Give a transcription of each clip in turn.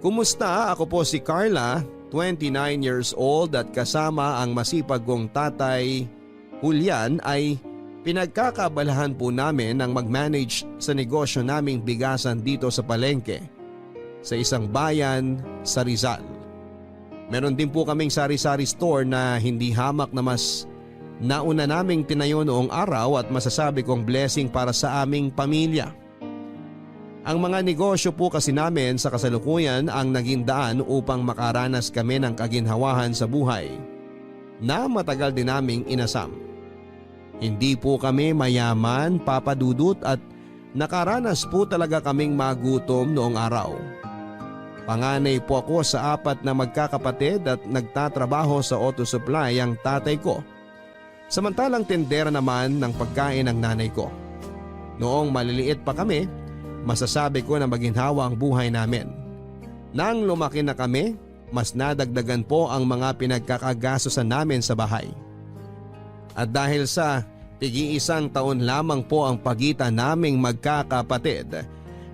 Kumusta? Ako po si Carla, 29 years old at kasama ang masipag kong tatay Julian ay pinagkakabalahan po namin ang mag-manage sa negosyo naming bigasan dito sa palengke sa isang bayan sa Rizal. Meron din po kaming sari-sari store na hindi hamak na mas nauna naming tinayo noong araw at masasabi kong blessing para sa aming pamilya. Ang mga negosyo po kasi namin sa kasalukuyan ang naging daan upang makaranas kami ng kaginhawahan sa buhay na matagal din naming inasam. Hindi po kami mayaman, Papa Dudut, at nakaranas po talaga kaming magutom noong araw. Panganay po ako sa 4 na magkakapatid at nagtatrabaho sa auto supply ang tatay ko. Samantalang tendera naman ng pagkain ng nanay ko. Noong maliliit pa kami, masasabi ko na maginhawa ang buhay namin. Nang lumaki na kami, mas nadagdagan po ang mga pinagkakagastosan namin sa bahay. At dahil sa tig-iisang taon lamang po ang pagitan naming magkakapatid,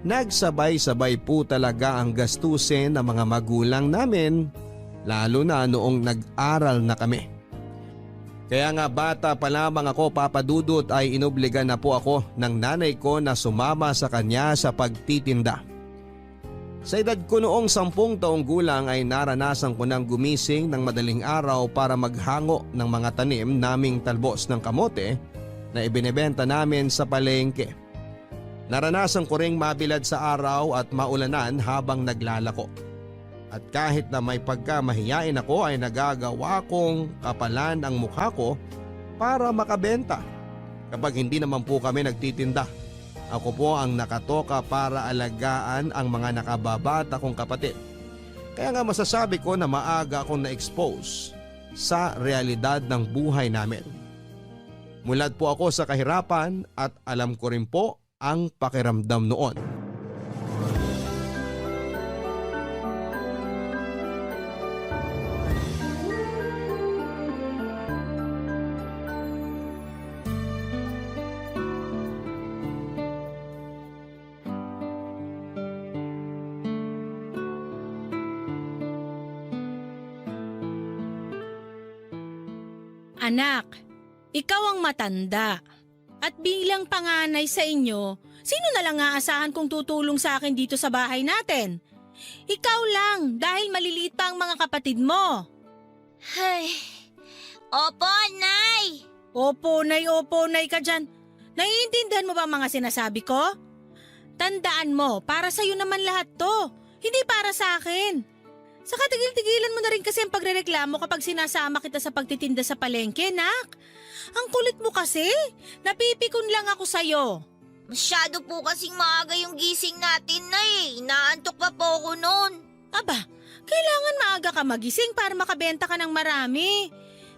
nagsabay-sabay po talaga ang gastusin ng mga magulang namin, lalo na noong nag-aral na kami. Kaya nga bata pa lamang ako, Papa Dudut, ay inobligan na po ako ng nanay ko na sumama sa kanya sa pagtitinda. Sa edad ko noong 10 taong gulang ay naranasan ko ng gumising ng madaling araw para maghango ng mga tanim naming talbos ng kamote na ibinebenta namin sa palengke. Naranasan ko ring mabilad sa araw at maulanan habang naglalako. At kahit na may pagkamahiyain ako ay nagagawa kong kapalan ang mukha ko para makabenta. Kapag hindi naman po kami nagtitinda, ako po ang nakatoka para alagaan ang mga nakababata kong kapatid. Kaya nga masasabi ko na maaga akong na-expose sa realidad ng buhay namin. Mulat po ako sa kahirapan at alam ko rin po ang pakiramdam noon. Anak, ikaw ang matanda. At bilang panganay sa inyo, sino na lang aasahan kung tutulong sa akin dito sa bahay natin? Ikaw lang dahil maliliit pa ang mga kapatid mo. Ay, opo, Nay! Opo, nay ka dyan. Naiintindihan mo ba ang mga sinasabi ko? Tandaan mo, para sa'yo naman lahat to, hindi para sa akin. Saka tigil-tigilan mo na rin kasi ang pagrereklamo kapag sinasama kita sa pagtitinda sa palengke, nak. Ang kulit mo kasi, napipikon lang ako sa'yo. Masyado po kasing maaga yung gising natin, Nay. Inaantok pa po ako noon. Aba, kailangan maaga ka magising para makabenta ka ng marami.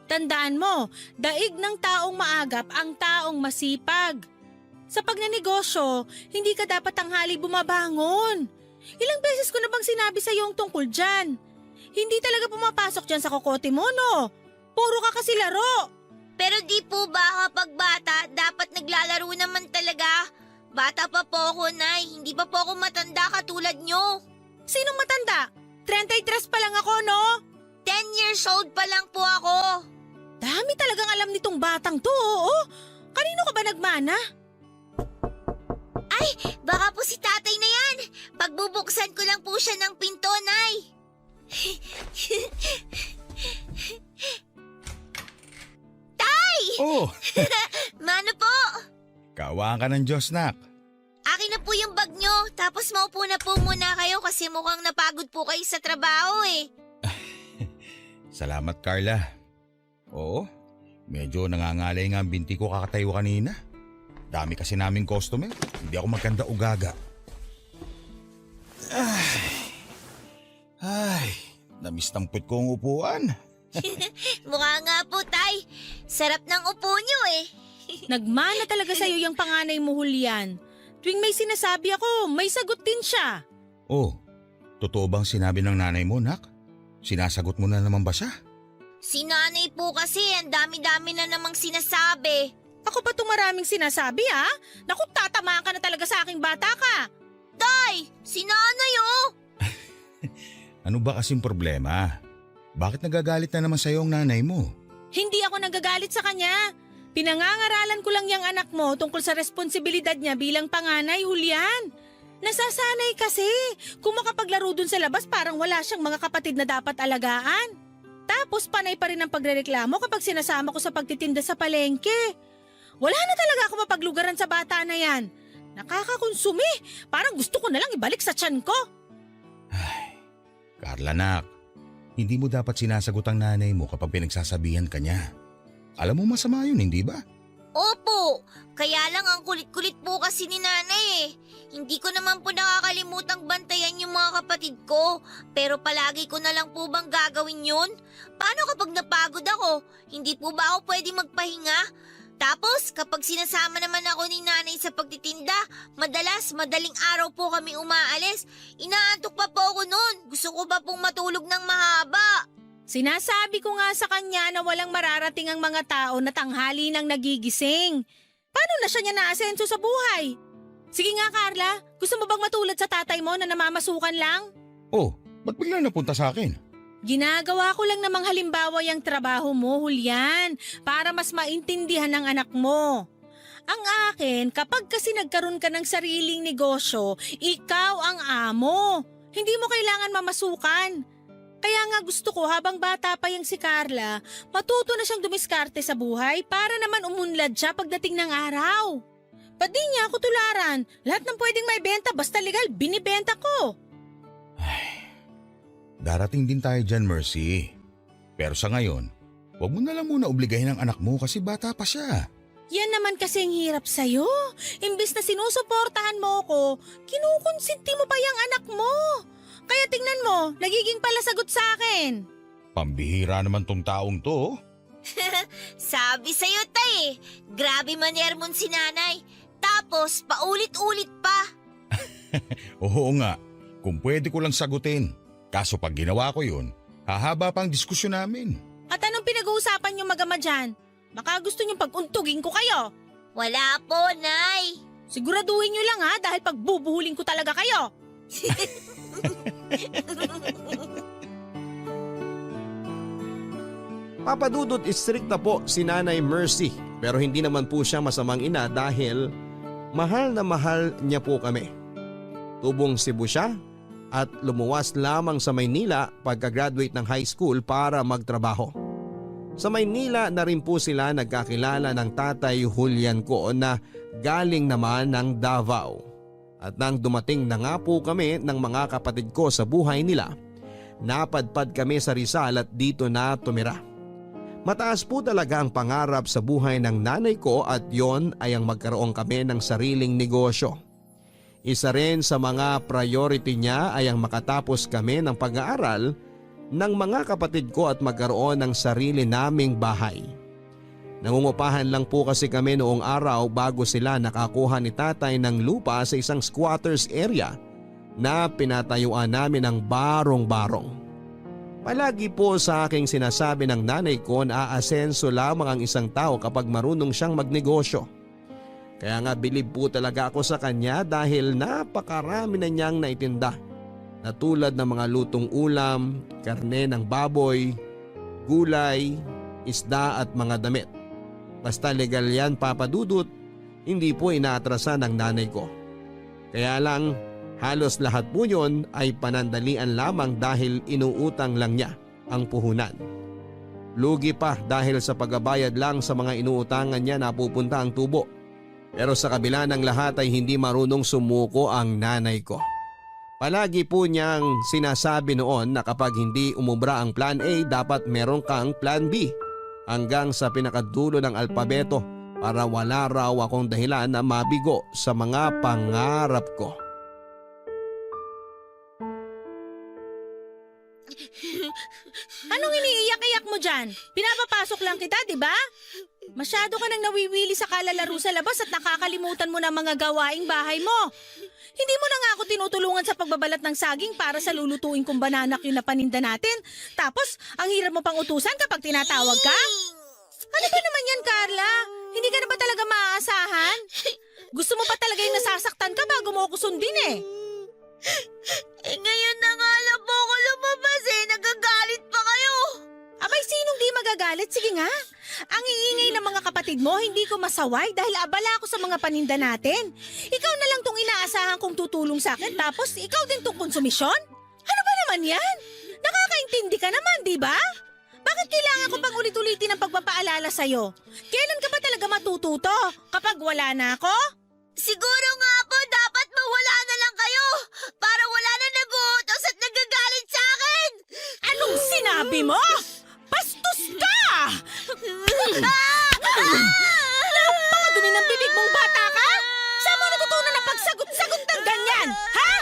Tandaan mo, daig ng taong maagap ang taong masipag. Sa pagnanegosyo, hindi ka dapat tanghali bumabangon. Ilang beses ko na bang sinabi sa iyo ang tungkol dyan? Hindi talaga pumapasok dyan sa kokote mo, no? Puro ka kasi laro. Pero di po ba kapag bata, dapat naglalaro naman talaga? Bata pa po ako, Nay. Hindi pa po ako matanda katulad nyo. Sinong matanda? 33 pa lang ako, no? 10 years old pa lang po ako. Dami talagang alam nitong batang to, oo. Kanino ka ba nagmana? Ay, baka po si tatay na yan. Pagbubuksan ko lang po siya ng pinto, Nay. Tay! Oh, Mano po? kawaan ka ng Diyos, nak. Akin na po yung bag nyo. Tapos maupo na po muna kayo kasi mukhang napagod po kayo sa trabaho eh. Salamat, Carla. Oo, medyo nangangalay nga ang binti ko kakatayo kanina. Dami kasi naming customer. Hindi ako magkanda ugaga. Ay, namiss ng put ko ang upuan. Mukha nga po, Tay. Sarap ng upo nyo eh. Nagmana talaga sa'yo yung panganay mo, Julian. Tuwing may sinasabi ako, may sagot din siya. Oh, totoo bang sinabi ng nanay mo, nak? Sinasagot mo na naman ba siya? Si nanay po kasi, ang dami-dami na namang sinasabi. Ako pa itong maraming sinasabi, ha? Naku, tatamaan ka na talaga sa aking bata ka. Tay, si nanay oh! Ano ba kasing problema? Bakit nagagalit na naman sa'yo ang nanay mo? Hindi ako nagagalit sa kanya. Pinangangaralan ko lang yung anak mo tungkol sa responsibilidad niya bilang panganay, Julian. Nasasanay kasi kung makapaglaro dun sa labas parang wala siyang mga kapatid na dapat alagaan. Tapos panay pa rin ang pagrereklamo kapag sinasama ko sa pagtitinda sa palengke. Wala na talaga ako mapaglugaran sa bata na yan. Nakakakonsumi. Parang gusto ko na lang ibalik sa tiyan ko. Carla nak, hindi mo dapat sinasagot ang nanay mo kapag pinagsasabihan ka niya. Alam mo masama yun, hindi ba? Opo, kaya lang ang kulit-kulit po kasi ni nanay eh. Hindi ko naman po nakakalimutang bantayan yung mga kapatid ko. Pero palagi ko na lang po bang gagawin yun? Paano kapag napagod ako? Hindi po ba ako pwede magpahinga? Tapos kapag sinasama naman ako ni nanay sa pagtitinda, madaling araw po kami umaalis. Inaantok pa po ako noon. Gusto ko pa pong matulog ng mahaba. Sinasabi ko nga sa kanya na walang mararating ang mga tao na tanghali nang nagigising. Paano na siya niya naasenso sa buhay? Sige nga Carla, gusto mo bang matulad sa tatay mo na namamasukan lang? Oh, ba't bigla napunta sa akin? Ginagawa ko lang namang halimbawa yung trabaho mo, Julian, para mas maintindihan ng anak mo. Ang akin, kapag kasi nagkaroon ka ng sariling negosyo, ikaw ang amo. Hindi mo kailangan mamasukan. Kaya nga gusto ko habang bata pa yung si Carla, matuto na siyang dumiskarte sa buhay para naman umunlad siya pagdating ng araw. Ba't di niya ako tularan? Lahat ng pwedeng may benta basta legal, binibenta ko. Darating din tayo dyan, Mercy. Pero sa ngayon, huwag mo na lang muna obligahin ang anak mo kasi bata pa siya. Yan naman kasi ang hirap sa'yo. Imbis na sinusuportahan mo ko, kinukonsinti mo pa yung anak mo. Kaya tingnan mo, nagiging palasagot sa akin. Pambihira naman tong taong to. Sabi sa'yo tay, grabe maner mo si nanay. Tapos paulit-ulit pa. Oo nga, kung pwede ko lang sagutin. Kaso pag ginawa ko yun, hahaba pang diskusyon namin. At anong pinag-uusapan yung mag-ama dyan? Baka gusto niyong pag-untugin ko kayo. Wala po, nay. Siguraduhin niyo lang ha dahil pagbubuhulin ko talaga kayo. Papadudot istrikta po si Nanay Mercy pero hindi naman po siya masamang ina dahil mahal na mahal niya po kami. Tubong Cebu siya at lumuwas lamang sa Maynila pagka-graduate ng high school para magtrabaho. Sa Maynila na rin po sila nagkakilala ng tatay Julian ko na galing naman ng Davao. At nang dumating na nga po kami ng mga kapatid ko sa buhay nila, napadpad kami sa Rizal at dito na tumira. Mataas po talaga ang pangarap sa buhay ng nanay ko at yon ay ang magkaroon kami ng sariling negosyo. Isa rin sa mga priority niya ay ang makatapos kami ng pag-aaral ng mga kapatid ko at magkaroon ng sarili naming bahay. Nangungupahan lang po kasi kami noong araw bago sila nakakuha ni tatay ng lupa sa isang squatters area na pinatayuan namin ng barong-barong. Palagi po sa aking sinasabi ng nanay ko na aasenso lamang ang isang tao kapag marunong siyang magnegosyo. Kaya nga bilib po talaga ako sa kanya dahil napakarami na niyang naitinda na tulad ng mga lutong ulam, karne ng baboy, gulay, isda at mga damit. Basta legal yan papadudot, hindi po inaatrasan ng nanay ko. Kaya lang halos lahat po yun ay panandalian lamang dahil inuutang lang niya ang puhunan. Lugi pa dahil sa pagbabayad lang sa mga inuutangan niya napupunta ang tubo. Pero sa kabila ng lahat ay hindi marunong sumuko ang nanay ko. Palagi po niyang sinasabi noon na kapag hindi umubra ang plan A dapat meron kang plan B hanggang sa pinakadulo ng alpabeto para wala raw akong dahilan na mabigo sa mga pangarap ko. Anong iniiyak-iyak mo dyan? Pinapapasok lang kita, di ba? Masyado ka nang nawiwili sa kalalaro sa labas at nakakalimutan mo na mga gawaing bahay mo. Hindi mo na nga ako tinutulungan sa pagbabalat ng saging para sa lulutuin kong bananak yung napaninda natin. Tapos, ang hirap mo pang utusan kapag tinatawag ka? Ano ba naman yan, Carla? Hindi ka na ba talaga maaasahan? Gusto mo pa talaga yung nasasaktan ka bago mo ako sundin eh. Ngayon na nga lang po hindi magagalit, sige nga. Ang iingay ng mga kapatid mo, hindi ko masaway dahil abala ako sa mga paninda natin. Ikaw na lang tong inaasahan kong tutulong sa akin tapos ikaw din tong konsumisyon? Ano ba naman yan? Nakakaintindi ka naman, di ba? Bakit kailangan ko pang ulit-ulitin ang pagpapaalala sa'yo? Kailan ka ba talaga matututo? Kapag wala na ako? Siguro nga po dapat mawala na lang kayo para wala na nag-uutos at nagagalit sa akin! Anong sinabi mo? Bastos ka! Napakadumi ng bibig mong bata ka? Saan mo natutunan na pagsagot-sagot ng ganyan? Ha?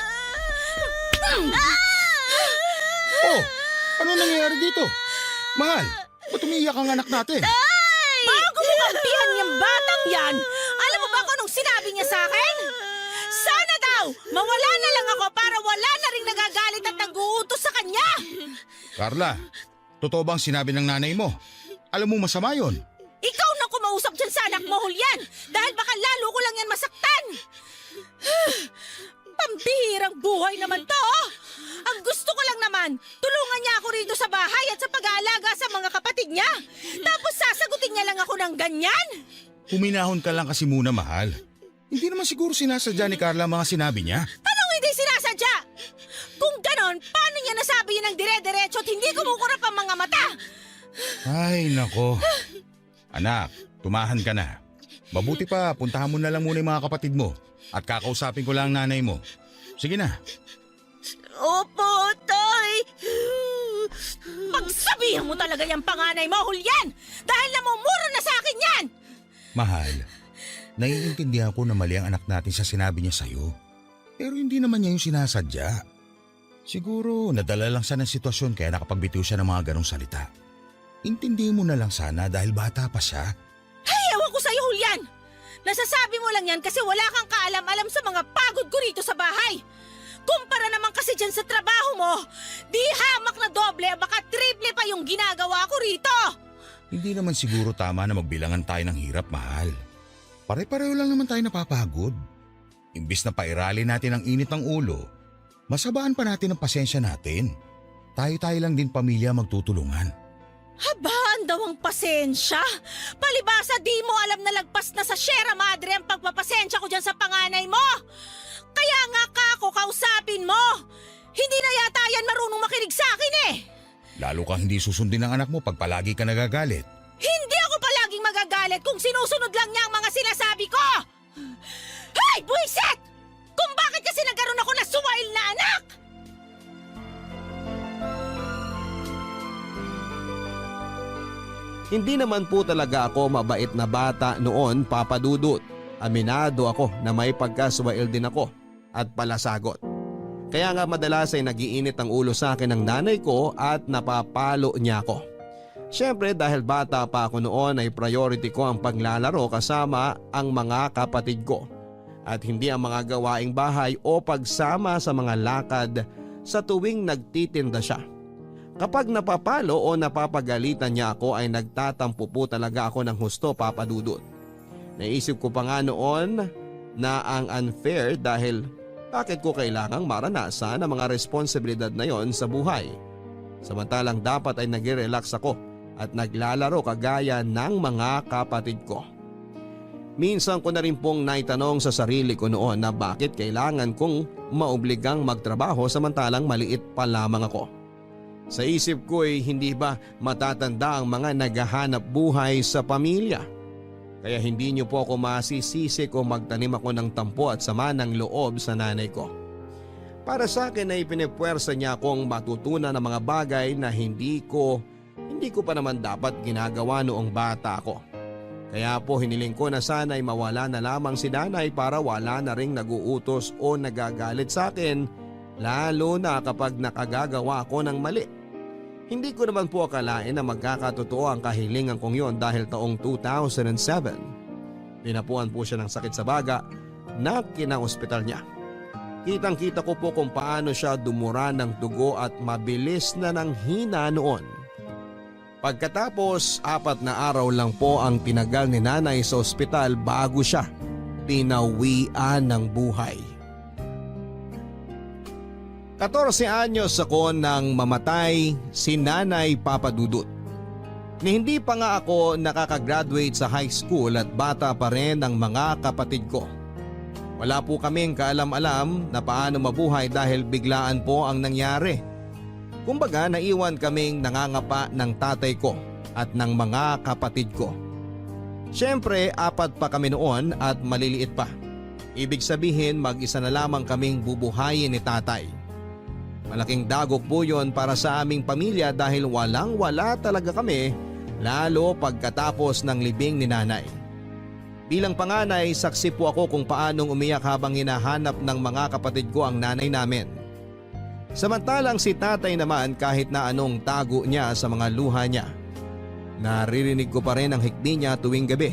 Oh, ano nangyayari dito? Mahal, ba't umiiyak ang anak natin? Bago mo kampihan yung batang yan, alam mo ba kung anong sinabi niya sa akin? Sana daw, mawala na lang ako para wala na rin nagagalit at nag-uutos sa kanya. Carla, totoo bang sinabi ng nanay mo? Alam mo masama yon. Ikaw na kumausap dyan sa anak mo, Julian, dahil baka lalo ko lang yan masaktan. Pambihirang buhay naman to. Ang gusto ko lang naman, tulungan niya ako rito sa bahay at sa pag-aalaga sa mga kapatid niya. Tapos sasagutin niya lang ako ng ganyan. Huminahon ka lang kasi muna, mahal. Hindi naman siguro sinasadya ni Carla ang mga sinabi niya. Anong hindi sinasadya? Kung ganon, paano niya nasabi yun ng dire-diretso at hindi kumukurap ang mga mata? Ay, nako. Anak, tumahan ka na. Mabuti pa, puntahan mo na lang muna yung mga kapatid mo at kakausapin ko lang ang nanay mo. Sige na. Opo, Tay! Pagsabihan mo talaga yung panganay mo, Julian! Dahil namumuro na sa akin yan! Mahal, naiintindihan ko na mali ang anak natin sa sinabi niya sa'yo. Pero hindi naman niya yung sinasadya. Siguro nadala lang siya ng sitwasyon kaya nakapagbitiw siya ng mga ganong salita. Intindihin mo na lang sana dahil bata pa siya. Ay, ewan ko sa'yo, Julian! Nasasabi mo lang yan kasi wala kang kaalam-alam sa mga pagod ko rito sa bahay. Kumpara naman kasi dyan sa trabaho mo, di hamak na doble, baka triple pa yung ginagawa ko rito. Hindi naman siguro tama na magbilangan tayo ng hirap, mahal. Pare-pareho lang naman tayo napapagod. Imbis na pairali natin ang init ng ulo, masabaan pa natin ang pasensya natin. Tayo-tayo lang din pamilya magtutulungan. Habaan daw ang pasensya? Palibasa di mo alam na lagpas na sa Sierra Madre ang pagpapasensya ko dyan sa panganay mo. Kaya nga ka ako kausapin mo. Hindi na yata yan marunong makinig sa akin eh. Lalo kang hindi susundin ng anak mo pag palagi ka nagagalit. Hindi ako palaging magagalit kung sinusunod lang niya ang mga sinasabi ko. Hey, buwisit! Kung bakit kasi nagkaroon ako na suwail na anak? Hindi naman po talaga ako mabait na bata noon, Papa Dudut. Aminado ako na may pagkaswail din ako at palasagot. Kaya nga madalas ay nagiinit ang ulo sa akin ng nanay ko at napapalo niya ako. Siyempre dahil bata pa ako noon ay priority ko ang paglalaro kasama ang mga kapatid ko at hindi ang mga gawaing bahay o pagsama sa mga lakad sa tuwing nagtitinda siya. Kapag napapalo o napapagalitan niya ako ay nagtatampo po talaga ako ng husto, Papa Dudut. Naisip ko pa nga noon na ang unfair dahil bakit ko kailangang maranasan ang mga responsibilidad na yon sa buhay. Samantalang dapat ay nag-relax ako at naglalaro kagaya ng mga kapatid ko. Minsan ko na rin pong naitanong sa sarili ko noon na bakit kailangan kong maobligang magtrabaho samantalang maliit pa lamang ako. Sa isip ko ay hindi ba matatanda ang mga naghahanap buhay sa pamilya? Kaya hindi niyo po ako masisisi kung magtanim ako ng tampo at sama ng loob sa nanay ko. Para sa akin ay pinipwersa niya akong matutunan ng mga bagay na hindi ko pa naman dapat ginagawa noong bata ako. Kaya po hiniling ko na sana ay mawala na lamang si nanay para wala na ring naguutos o nagagalit sa akin, lalo na kapag nakagagawa ako ng mali. Hindi ko naman po akalain na magkakatotoo ang kahilingan kong yon dahil taong 2007. Pinapuan po siya ng sakit sa baga na kinaospital niya. Kitang-kita ko po kung paano siya dumura ng dugo at mabilis na ng hina noon. Pagkatapos 4 na araw lang po ang tinagal ni nanay sa ospital bago siya pinawian ng buhay. 14 anyos ako nang mamatay si Nanay Papa Dudut. ni hindi pa nga ako nakakagraduate sa high school at bata pa rin ang mga kapatid ko. Wala po kaming kaalam-alam na paano mabuhay dahil biglaan po ang nangyari. Kumbaga naiwan kaming nangangapa ng tatay ko at ng mga kapatid ko. Siyempre 4 pa kami noon at maliliit pa. Ibig sabihin mag-isa na lamang kaming bubuhayin ni tatay. Malaking dagok po yun para sa aming pamilya dahil walang-wala talaga kami lalo pagkatapos ng libing ni nanay. Bilang panganay, saksi po ako kung paanong umiyak habang hinahanap ng mga kapatid ko ang nanay namin. Samantalang si tatay naman kahit na anong tago niya sa mga luha niya. Naririnig ko pa rin ang hikbi niya tuwing gabi.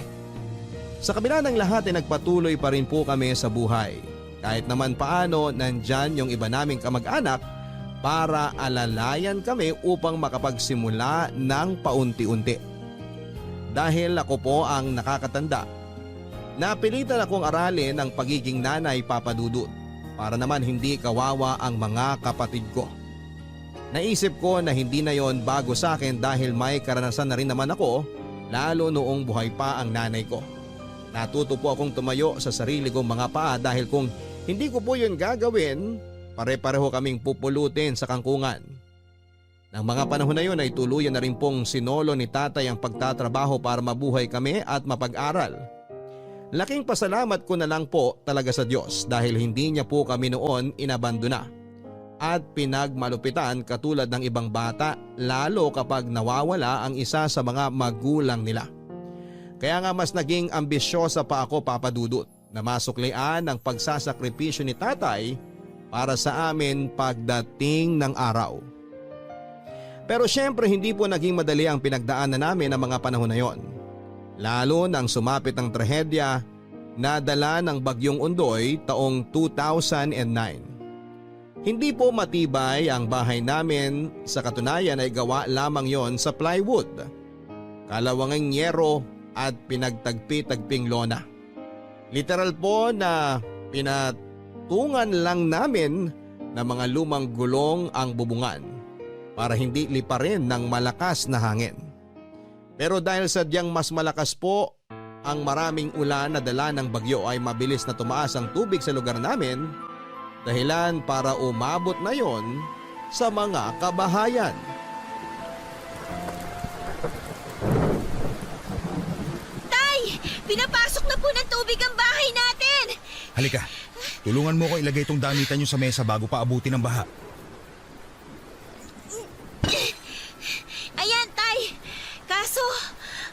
Sa kabila ng lahat ay nagpatuloy pa rin po kami sa buhay. Kahit naman paano nandyan yung iba naming kamag-anak para alalayan kami upang makapagsimula ng paunti-unti. Dahil ako po ang nakakatanda, napilitan akong aralin ang pagiging nanay papadudot para naman hindi kawawa ang mga kapatid ko. Naisip ko na hindi na yon bago sa akin dahil may karanasan na rin naman ako lalo noong buhay pa ang nanay ko. Natuto po akong tumayo sa sarili kong mga paa dahil kung hindi ko po yun gagawin, pare-pareho kaming pupulutin sa kangkungan. Nang mga panahon na yun ay tuluyan na rin pong sinolo ni tatay ang pagtatrabaho para mabuhay kami at mapag-aral. Laking pasalamat ko na lang po talaga sa Diyos dahil hindi niya po kami noon inabandona at pinagmalupitan katulad ng ibang bata lalo kapag nawawala ang isa sa mga magulang nila. Kaya nga mas naging ambisyosa pa ako papadudot na masuklian ang pagsasakripisyo ni tatay para sa amin pagdating ng araw. Pero syempre hindi po naging madali ang pinagdaanan namin ng mga panahon na yon. Lalo nang sumapit ang trahedya na dala ng Bagyong Ondoy taong 2009. Hindi po matibay ang bahay namin, sa katunayan ay gawa lamang yon sa plywood, kalawanging yero at pinagtagpi-tagping lona. Literal po na pinatungan lang namin na mga lumang gulong ang bubungan para hindi liparin ng malakas na hangin. Pero dahil sadyang mas malakas po ang maraming ulan na dala ng bagyo ay mabilis na tumaas ang tubig sa lugar namin, dahilan para umabot na yon sa mga kabahayan. Pinapasok na po ng tubig ang bahay natin! Halika, tulungan mo ko ilagay itong damitan nyo sa mesa bago pa abutin ng baha. Ayan, Tay! Kaso,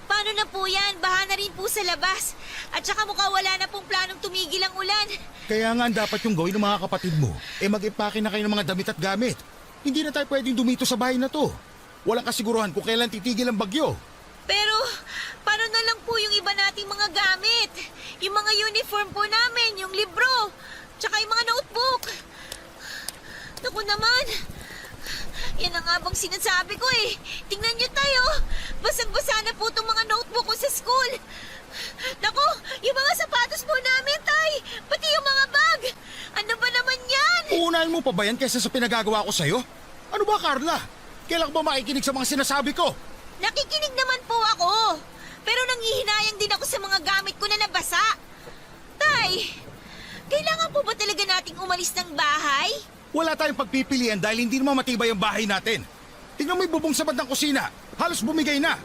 paano na po yan? Baha na rin po sa labas. At saka mukhang wala na pong planong tumigil ang ulan. Kaya nga dapat yung gawin ng mga kapatid mo, mag-ipake na kayo ng mga damit at gamit. Hindi na tayo pwedeng dumito sa bahay na to. Walang kasiguruhan kung kailan titigil ang bagyo. Pero, paano na lang po yung iba nating mga gamit? Yung mga uniform po namin, yung libro, tsaka yung mga notebook. Naku naman, yan ang nga bang sinasabi ko eh. Tingnan nyo tayo, basang-basa na po itong mga notebook ko sa school. Naku, yung mga sapatos po namin, Tay, pati yung mga bag. Ano ba naman yan? Uunahin mo pa ba yan kaysa sa pinagagawa ko sa'yo? Ano ba, Carla? Kailan ba makikinig sa mga sinasabi ko? Nakikinig naman po ako. Pero nanghihinayang din ako sa mga gamit ko na nabasa. Tay, kailangan po ba talaga nating umalis ng bahay? Wala tayong pagpipilian dahil hindi naman matibay ang bahay natin. Tingnan mo yung bubong sa bandang kusina. Halos bumigay na.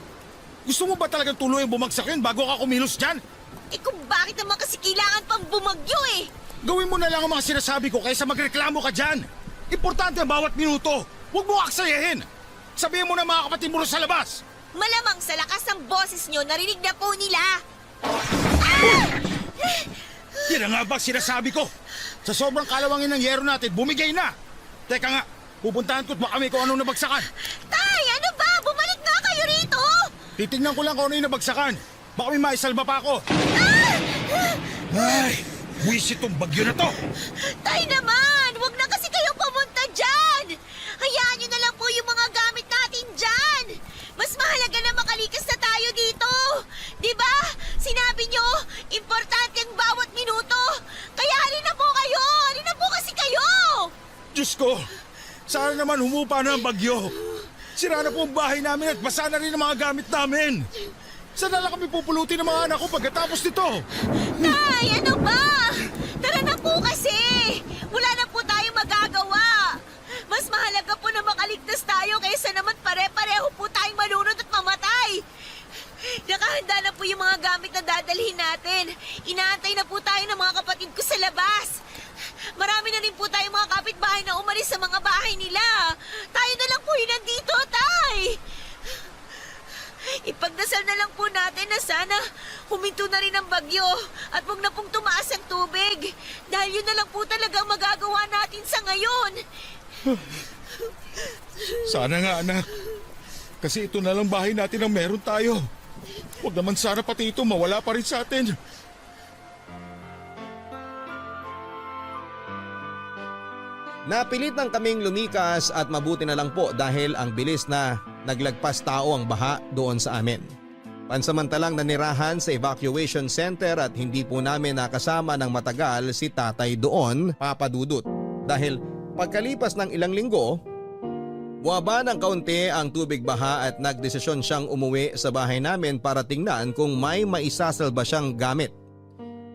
Gusto mo ba talagang tuluyang bumagsak yun bago ka kumilos dyan? Eh kung bakit naman kasi kailangan pang bumagyo eh? Gawin mo na lang ang mga sinasabi ko kaysa magreklamo ka dyan. Importante ang bawat minuto. Huwag mo aksayahin. Sabihin mo na mga kapatid mo sa labas. Malamang sa lakas ng boses nyo, narinig na po nila. Yan ang nga ba sinasabi ko? Sa sobrang kalawangin ng yero natin, bumigay na. Teka nga, pupuntahan ko't baka may kung anong nabagsakan. Tay, ano ba? Bumalik nga kayo rito! Titignan ko lang kung ano yung nabagsakan. Baka may maisalba pa ako. Ay, wisit tong bagyo na to. Tay naman! Huwag na kasi kayo pumunta dyan! Hayaan nyo na lang po yung mga gamit natin dyan! Mas mahalaga na makalikas na tayo dito! Diba? Sinabi nyo, importante ang bawat minuto! Kaya halina po kayo! Halina po kasi kayo! Diyos ko, sana naman humupa na ang bagyo. Sira na po ang bahay namin at basa na rin ang mga gamit namin. Saan na lang kami pupulutin ng mga anak ko pagkatapos nito? Tay, ano ba? Tara na po kasi! Wala na po tayong magagawa. Mas mahalaga po na makaligtas tayo kaysa naman pare-pareho po tayong malunod at mamatay. Nakahanda na po yung mga gamit na dadalhin natin. Inaantay na po tayo ng mga kapatid ko sa labas. Marami na rin po tayong mga kapitbahay na umalis sa mga bahay nila. Tayo na lang po yung nandito, Tay. Ipagdasal na lang po natin na sana huminto na rin ang bagyo at huwag na pong tumaas ang tubig. Dahil yun na lang po talaga ang magagawa natin sa ngayon. Sana nga, anak. Kasi ito na lang bahay natin ang meron tayo. Huwag naman sana pati ito mawala pa rin sa atin. Napilit ng kaming lumikas at mabuti na lang po dahil ang bilis na naglagpas tao ang baha doon sa amin. Pansamantalang nanirahan sa evacuation center at hindi po namin nakasama ng matagal si tatay doon, Papa Dudut. Dahil pagkalipas ng ilang linggo, buwaba ng kaunti ang tubig baha at nagdesisyon siyang umuwi sa bahay namin para tingnan kung may maisasalba siyang gamit.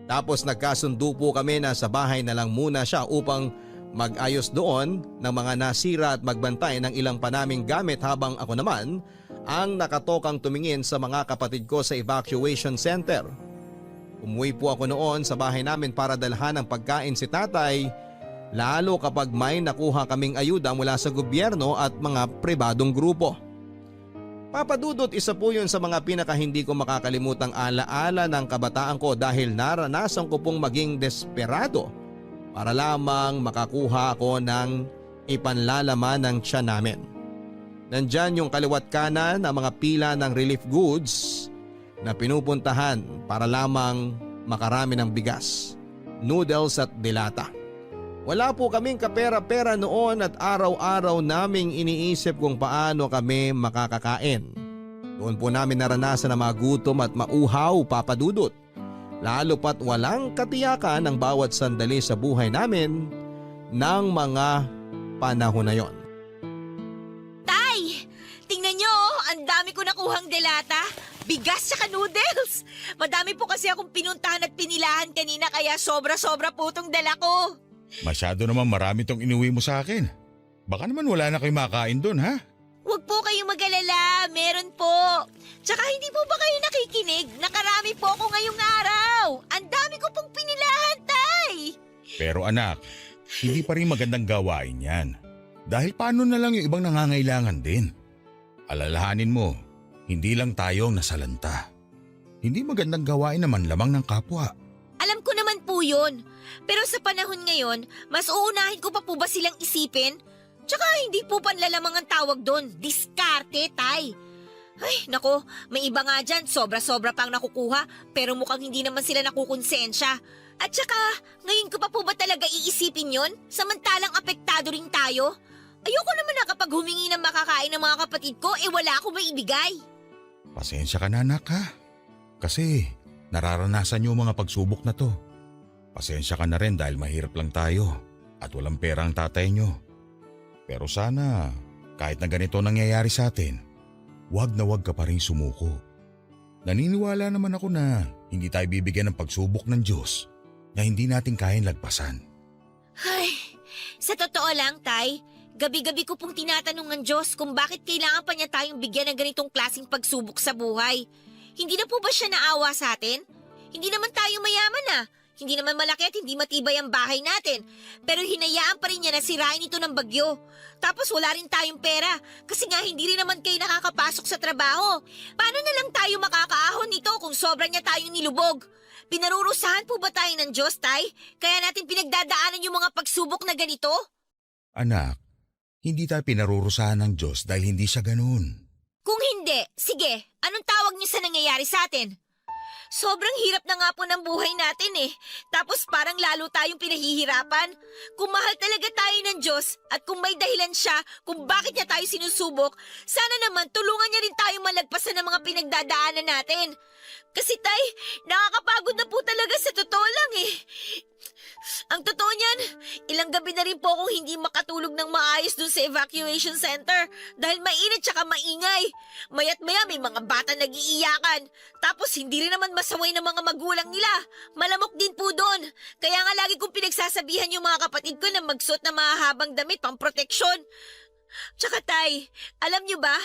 Tapos nagkasundo po kami na sa bahay na lang muna siya upang mag-ayos doon ng mga nasira at magbantay ng ilang pa naming gamit habang ako naman ang nakatokang tumingin sa mga kapatid ko sa evacuation center. Umuwi po ako noon sa bahay namin para dalhan ng pagkain si tatay, lalo kapag may nakuha kaming ayuda mula sa gobyerno at mga pribadong grupo. Papadudot, isa po yun sa mga pinaka hindi ko makakalimutang alaala ng kabataan ko dahil naranasan ko pong maging desperado para lamang makakuha ako ng ipanlalaman ng tiyan namin. Nandyan yung kaliwat kanan ang mga pila ng relief goods na pinupuntahan para lamang makarami ng bigas, noodles at dilata. Wala po kaming kapera-pera noon at araw-araw naming iniisip kung paano kami makakakain. Doon po namin naranasan na magutom at mauhaw, Papadudot. Lalo pat walang katiyakan ang bawat sandali sa buhay namin ng mga panahon na yon. Tay, tingnan nyo, ang dami ko nakuhang delata. Bigas tsaka noodles. Madami po kasi akong pinuntahan at pinilahan kanina kaya sobra-sobra po itong dala ko. Masyado naman marami tong inuwi mo sa akin. Baka naman wala na kayo makain doon, ha? Huwag po kayong mag-alala, meron po. Tsaka hindi po ba kayo nakikinig? Nakarami po ako ngayong araw. Ang dami ko pong pinilahan, Tay. Pero anak, hindi pa rin magandang gawain yan. Dahil paano na lang yung ibang nangangailangan din? Alalahanin mo, hindi lang tayo ang nasalanta. Hindi magandang gawain naman lamang ng kapwa. Alam ko naman po yun. Pero sa panahon ngayon, mas uunahin ko pa po ba silang isipin? Tsaka hindi po panlalamang ang tawag doon. Diskarte, Tay. Ay, nako, may iba nga dyan. Sobra-sobra pang nakukuha, pero mukhang hindi naman sila nakukonsensya. At tsaka, ngayon ko pa po ba talaga iisipin yon? Samantalang apektado rin tayo? Ayoko naman na kapag humingi ng makakain ng mga kapatid ko, wala akong maibigay. Pasensya ka na, anak, ha? Kasi nararanasan yung mga pagsubok na to. Pasensya ka na rin dahil mahirap lang tayo at walang pera ang tatay nyo. Pero sana, kahit na ganito nangyayari sa atin, wag na wag ka pa rin sumuko. Naniniwala naman ako na hindi tayo bibigyan ng pagsubok ng Diyos na hindi natin kayang lagpasan. Ay, sa totoo lang, Tay, gabi-gabi ko pong tinatanong ng Diyos kung bakit kailangan pa niya tayong bigyan ng ganitong klaseng pagsubok sa buhay. Hindi na po ba siya naawa sa atin? Hindi naman tayo mayaman ah. Hindi naman malaki at hindi matibay ang bahay natin. Pero hinayaan pa rin niya na sirain ito ng bagyo. Tapos wala rin tayong pera kasi nga hindi rin naman kayo nakakapasok sa trabaho. Paano na lang tayo makakaahon nito kung sobra niya tayong nilubog? Pinarurusahan po ba tayo ng Diyos, Tay? Kaya natin pinagdadaanan yung mga pagsubok na ganito? Anak, hindi tayo pinarurusahan ng Diyos dahil hindi siya ganoon. Kung hindi, sige, anong tawag niyo sa nangyayari sa atin? Sobrang hirap na nga po ng buhay natin eh. Tapos parang lalo tayong pinahihirapan. Kung mahal talaga tayo ng Diyos at kung may dahilan siya kung bakit niya tayo sinusubok, sana naman tulungan niya rin tayo malagpasan ng mga pinagdadaanan natin. Kasi Tay, nakakapagod na po talaga sa totoo lang eh. Ang totoo niyan, ilang gabi na na rin po akong hindi makatulog ng maayos dun sa evacuation center dahil mainit tsaka maingay. Mayat maya may mga bata nag-iiyakan. Tapos hindi rin naman masaway ng mga magulang nila. Malamok din po doon. Kaya nga lagi kong pinagsasabihan yung mga kapatid ko na magsuot ng mahahabang damit pang proteksyon. Tsaka tay, alam nyo ba,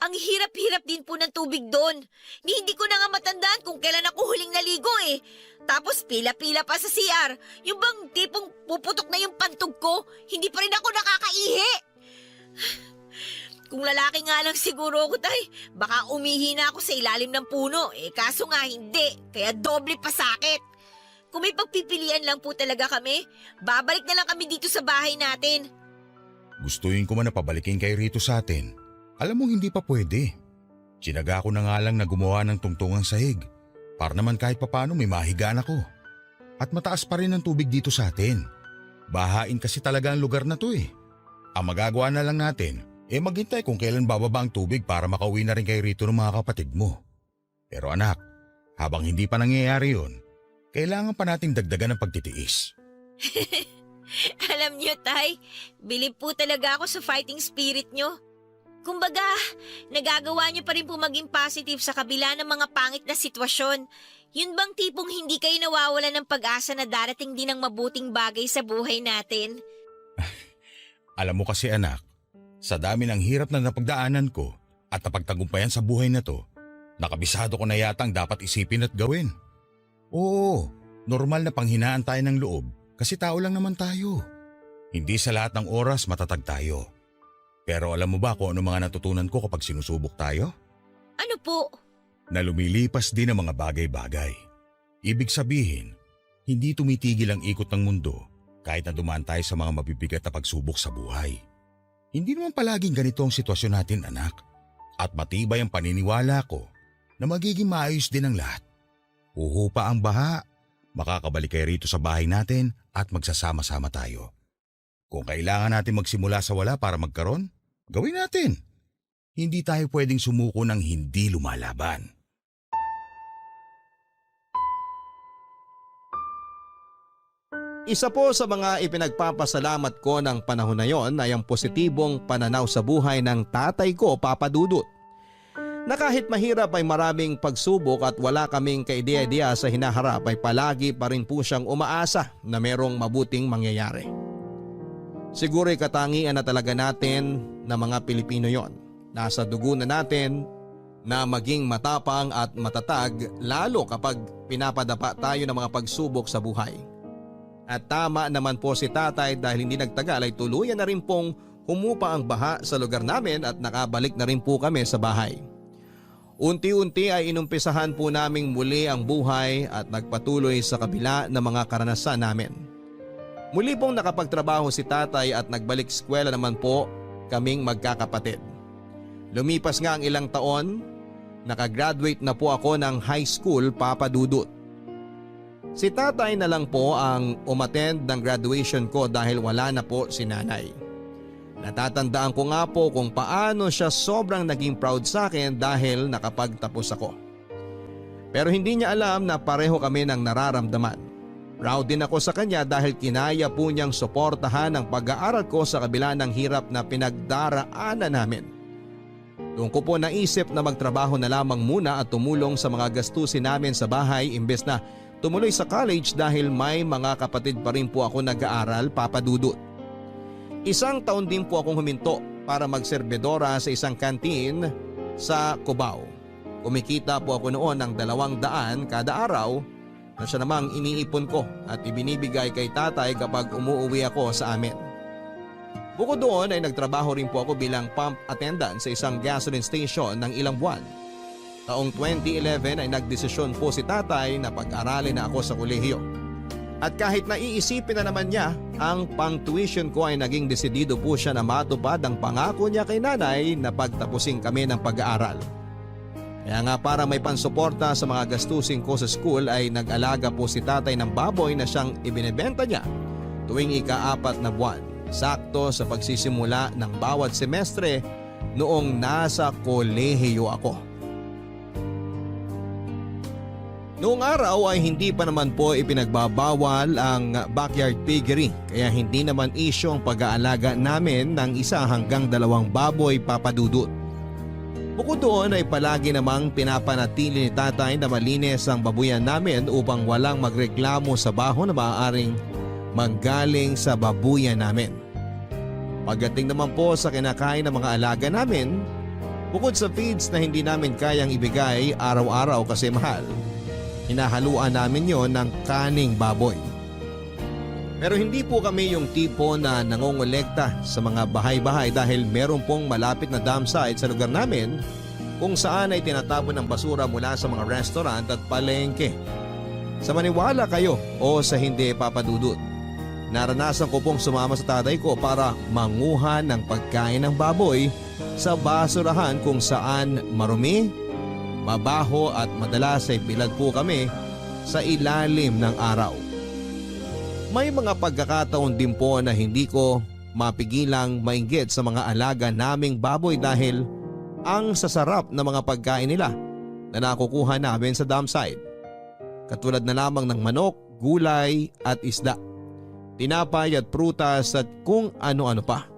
ang hirap-hirap din po ng tubig doon. Hindi ko na nga matandaan kung kailan ako huling naligo eh. Tapos pila-pila pa sa CR. Yung bang tipong puputok na yung pantog ko, hindi pa rin ako nakakaihi. Kung lalaki nga lang siguro ako tay, baka umihi na ako sa ilalim ng puno. Kaso nga hindi, kaya doble pa sakit. Kung may pagpipilian lang po talaga kami, babalik na lang kami dito sa bahay natin. Gustuin ko man na pabalikin kay Rito sa atin. Alam mo hindi pa pwede. Sinaga ko na nga lang na gumawa ng tungtungang sahig para naman kahit papano may mahigaan ako. At mataas pa rin ang tubig dito sa atin. Bahain kasi talaga ang lugar na to eh. Ang magagawa na lang natin maghintay kung kailan bababa ang tubig para makauwi na rin kay Rito ng mga kapatid mo. Pero anak, habang hindi pa nangyayari yun, kailangan pa nating dagdagan ng pagtitiis. Alam niyo, tay, bilib po talaga ako sa fighting spirit niyo. Kumbaga, nagagawa niyo pa rin po maging positive sa kabila ng mga pangit na sitwasyon. Yun bang tipong hindi kayo nawawala ng pag-asa na darating din ang mabuting bagay sa buhay natin? Alam mo kasi anak, sa dami ng hirap na napagdaanan ko at napagtagumpayan sa buhay na to, nakabisado ko na yata ang dapat isipin at gawin. Oo, normal na panghinaan tayo ng loob. Kasi tao lang naman tayo. Hindi sa lahat ng oras matatag tayo. Pero alam mo ba kung ano mga natutunan ko kapag sinusubok tayo? Ano po? Na lumilipas din ang mga bagay-bagay. Ibig sabihin, hindi tumitigil ang ikot ng mundo kahit na dumaan tayo sa mga mabibigat na pagsubok sa buhay. Hindi naman palaging ganito ang sitwasyon natin, anak. At matibay ang paniniwala ko na magiging maayos din ang lahat. Uhupa ang baha. Makakabalik kayo rito sa bahay natin at magsasama-sama tayo. Kung kailangan natin magsimula sa wala para magkaroon, gawin natin. Hindi tayo pwedeng sumuko ng hindi lumalaban. Isa po sa mga ipinagpapasalamat ko ng panahon na yon ay ang positibong pananaw sa buhay ng tatay ko, Papa Dudut. Na kahit mahirap ay maraming pagsubok at wala kaming kaideya-ideya sa hinaharap ay palagi pa rin po siyang umaasa na merong mabuting mangyayari. Siguro'y katangian na talaga natin na mga Pilipino yon. Nasa dugo na natin na maging matapang at matatag lalo kapag pinapadapa tayo ng mga pagsubok sa buhay. At tama naman po si tatay dahil hindi nagtagal ay tuluyan na rin pong humupa ang baha sa lugar namin at nakabalik na rin po kami sa bahay. Unti-unti ay inumpisahan po naming muli ang buhay at nagpatuloy sa kabila ng mga karanasan namin. Muli pong nakapagtrabaho si tatay at nagbalik eskwela naman po kaming magkakapatid. Lumipas nga ang ilang taon, nakagraduate na po ako ng high school, Papa Dudut. Si tatay na lang po ang umattend ng graduation ko dahil wala na po si nanay. Natatandaan ko nga po kung paano siya sobrang naging proud sa akin dahil nakapagtapos ako. Pero hindi niya alam na pareho kami ng nararamdaman. Proud din ako sa kanya dahil kinaya po niyang suportahan ang pag-aaral ko sa kabila ng hirap na pinagdaraanan namin. Doon ko po naisip na magtrabaho na lamang muna at tumulong sa mga gastusin namin sa bahay imbes na tumuloy sa college dahil may mga kapatid pa rin po ako nag-aaral, Papa Dudut. Isang taon din po akong huminto para magserbedora sa isang kantin sa Cubao. Kumikita po ako noon ng 200 kada araw na siya namang iniipon ko at ibinibigay kay tatay kapag umuuwi ako sa amin. Bukod doon ay nagtrabaho rin po ako bilang pump attendant sa isang gasoline station ng ilang buwan. Taong 2011 ay nagdesisyon po si tatay na pag-aralin na ako sa kolehiyo. At kahit naiisipin na naman niya ang pang-tuition ko ay naging desidido po siya na matupad ang pangako niya kay nanay na pagtapusin kami ng pag-aaral. Kaya nga para may pansuporta sa mga gastusin ko sa school ay nag-alaga po si tatay ng baboy na siyang ibinebenta niya tuwing ika-4 na buwan. Sakto sa pagsisimula ng bawat semestre noong nasa kolehiyo ako. Noong araw ay hindi pa naman po ipinagbabawal ang backyard piggery kaya hindi naman isyo ang pag-aalaga namin ng 1 hanggang 2 baboy, Papa Dudut. Bukod doon ay palagi namang pinapanatili ni tatay na malinis ang babuyan namin upang walang magreklamo sa baho na maaaring manggaling sa babuyan namin. Pagdating naman po sa kinakain ng mga alaga namin, bukod sa feeds na hindi namin kayang ibigay araw-araw kasi mahal, hinahaluan namin yon ng kaning baboy. Pero hindi po kami yung tipo na nangongolekta sa mga bahay-bahay dahil meron pong malapit na dam site sa lugar namin kung saan ay tinatapon ng basura mula sa mga restaurant at palengke. Sa maniwala kayo o sa hindi, Papa Dudut, naranasan ko pong sumama sa tatay ko para manguha ng pagkain ng baboy sa basurahan kung saan marumi, mabaho at madalas ay bilad po kami sa ilalim ng araw. May mga pagkakataon din po na hindi ko mapigilang mainggit sa mga alaga naming baboy dahil ang sasarap na mga pagkain nila na nakukuha namin sa dam site. Katulad na lamang ng manok, gulay at isda, tinapay at prutas at kung ano-ano pa.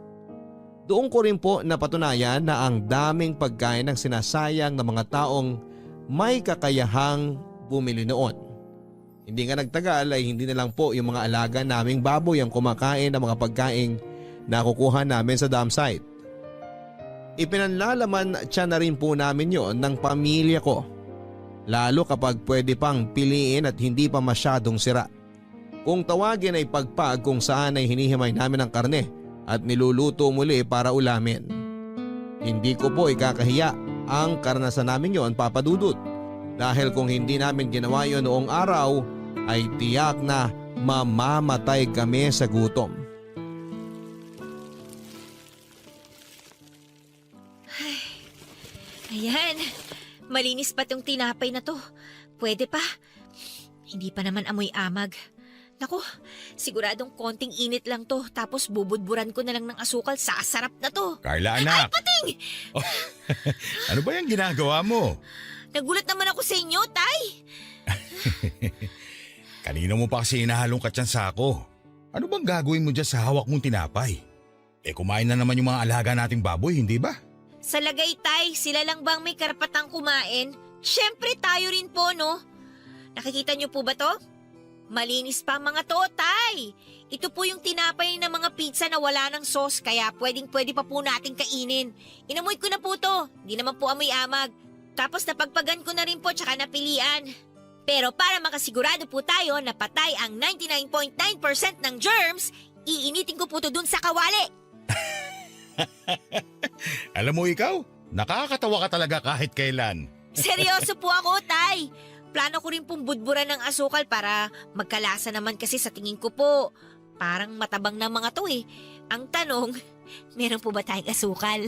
Doon ko rin po napatunayan na ang daming pagkain ang sinasayang ng mga taong may kakayahang bumili noon. Hindi nga nagtagal ay hindi na lang po yung mga alaga naming baboy ang kumakain ng mga pagkaing nakukuha namin sa dam site. Ipinanlalaman siya na rin po namin yon ng pamilya ko, lalo kapag pwede pang piliin at hindi pa masyadong sira. Kung tawagin ay pagpag kung saan ay hinihimay namin ang karne at niluluto muli para ulamin. Hindi ko po ikakahiya ang karanasan namin yon, Papa Dudut, dahil kung hindi namin ginawa yon noong araw ay tiyak na mamamatay kami sa gutom. Ayan, malinis pa tong tinapay na to. Pwede pa. Hindi pa naman amoy amag. Naku, siguradong konting init lang to tapos bubudburan ko na lang ng asukal, sasarap na to. Carla, anak! Ay, pating! Oh, ano ba yung ginagawa mo? Nagulat naman ako sa inyo, Tay. Kanina mo pa kasi inahalong ka tiyan sa ako. Ano bang gagawin mo dyan sa hawak mong tinapay? Kumain na naman yung mga alaga nating baboy, hindi ba? Sa lagay, Tay, sila lang bang may karapatang kumain? Siyempre tayo rin po, no? Nakikita niyo po ba to? Malinis pa mga to, Tay. Ito po yung tinapay ng mga pizza na wala ng sauce kaya pwede pa po natin kainin. Inamoy ko na po to, hindi naman po amoy amag. Tapos napagpagan ko na rin po tsaka napilian. Pero para makasigurado po tayo na patay ang 99.9% ng germs, iinitin ko po to dun sa kawali. Alam mo ikaw, nakakatawa ka talaga kahit kailan. Seryoso po ako, Tay. Plano ko rin pong budburan ng asukal para magkalasa naman kasi sa tingin ko po. Parang matabang na mga to eh. Ang tanong, meron po ba tayong asukal?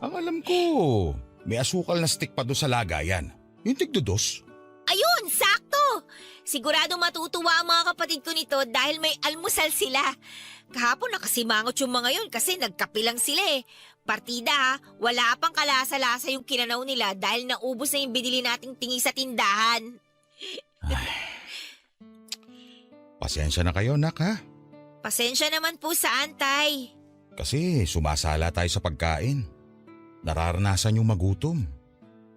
Ang alam ko, may asukal na stick pa doon sa lagayan. Yung tigdudos. Ayun, sakto! Sigurado matutuwa ang mga kapatid ko nito dahil may almusal sila. Kahapon nakasimangot yung mga yun kasi nagkapilang sila eh. Partida ha, wala pang kalasa-lasa yung kinanaw nila dahil naubos na yung binili nating tingi sa tindahan. Pasensya na kayo, nak, ha? Pasensya naman po sa antay. Kasi sumasala tayo sa pagkain. Nararanasan yung magutom.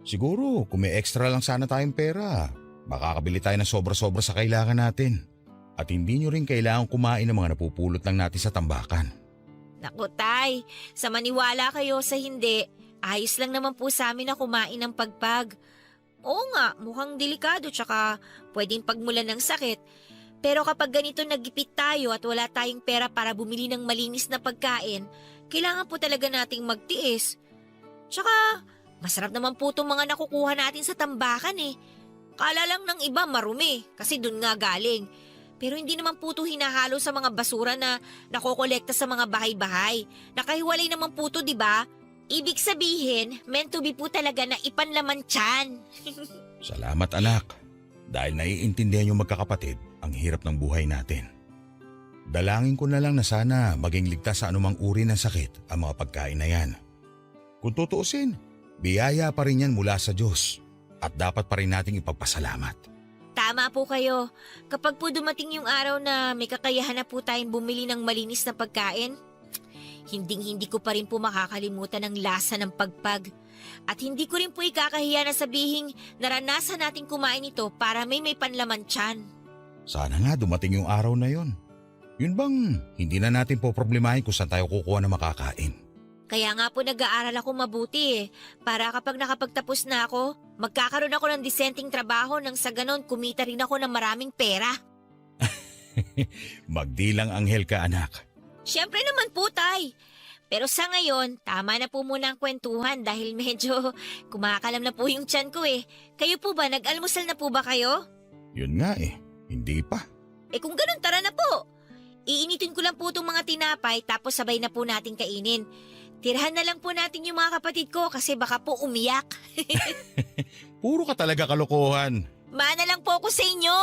Siguro kung may extra lang sana tayong pera, makakabili tayo ng sobra-sobra sa kailangan natin. At hindi nyo rin kailangan kumain ng mga napupulot lang natin sa tambakan. Naku, Tay, sa maniwala kayo sa hindi, ayos lang naman po sa amin na kumain ng pagpag. Oo nga, mukhang delikado tsaka pwedeng pagmulan ng sakit. Pero kapag ganito nagipit tayo at wala tayong pera para bumili ng malinis na pagkain, kailangan po talaga nating magtiis. Tsaka, masarap naman po itong mga nakukuha natin sa tambakan eh. Kala lang ng iba marumi kasi dun nga galing. Pero hindi naman po ito hinahalo sa mga basura na nakokolekta sa mga bahay-bahay. Nakahiwalay naman po ito, di ba? Ibig sabihin, meant to be po talaga na ipanlaman tiyan. Salamat, anak. Dahil naiintindihan yung magkakapatid ang hirap ng buhay natin. Dalangin ko na lang na sana maging ligtas sa anumang uri ng sakit ang mga pagkain na yan. Kung tutuusin, biyaya pa rin yan mula sa Diyos at dapat pa rin nating ipagpasalamat. Tama po kayo. Kapag po dumating yung araw na may kakayahan na po tayong bumili ng malinis na pagkain, hindi ko pa rin po makakalimutan ang lasa ng pagpag. At hindi ko rin po ikakahiya na sabihing naranasan natin kumain ito para may panlaman tiyan. Sana nga dumating yung araw na yon. Yun bang hindi na natin po problemahin kung saan tayo kukuha na makakain? Kaya nga po nag-aaral ako mabuti para kapag nakapagtapos na ako, magkakaroon ako ng disenteng trabaho nang sa ganon kumita rin ako ng maraming pera. Magdilang anghel ka, anak. Siyempre naman po, Tay. Pero sa ngayon, tama na po muna ang kwentuhan dahil medyo kumakalam na po yung tiyan ko eh. Kayo po ba, nag-almusal na po ba kayo? Yun nga hindi pa. Kung ganun, tara na po. Iinitin ko lang po itong mga tinapay tapos sabay na po natin kainin. Tirahan na lang po natin yung mga kapatid ko kasi baka po umiyak. Puro ka talaga kalokohan. Mana lang po ako sa inyo.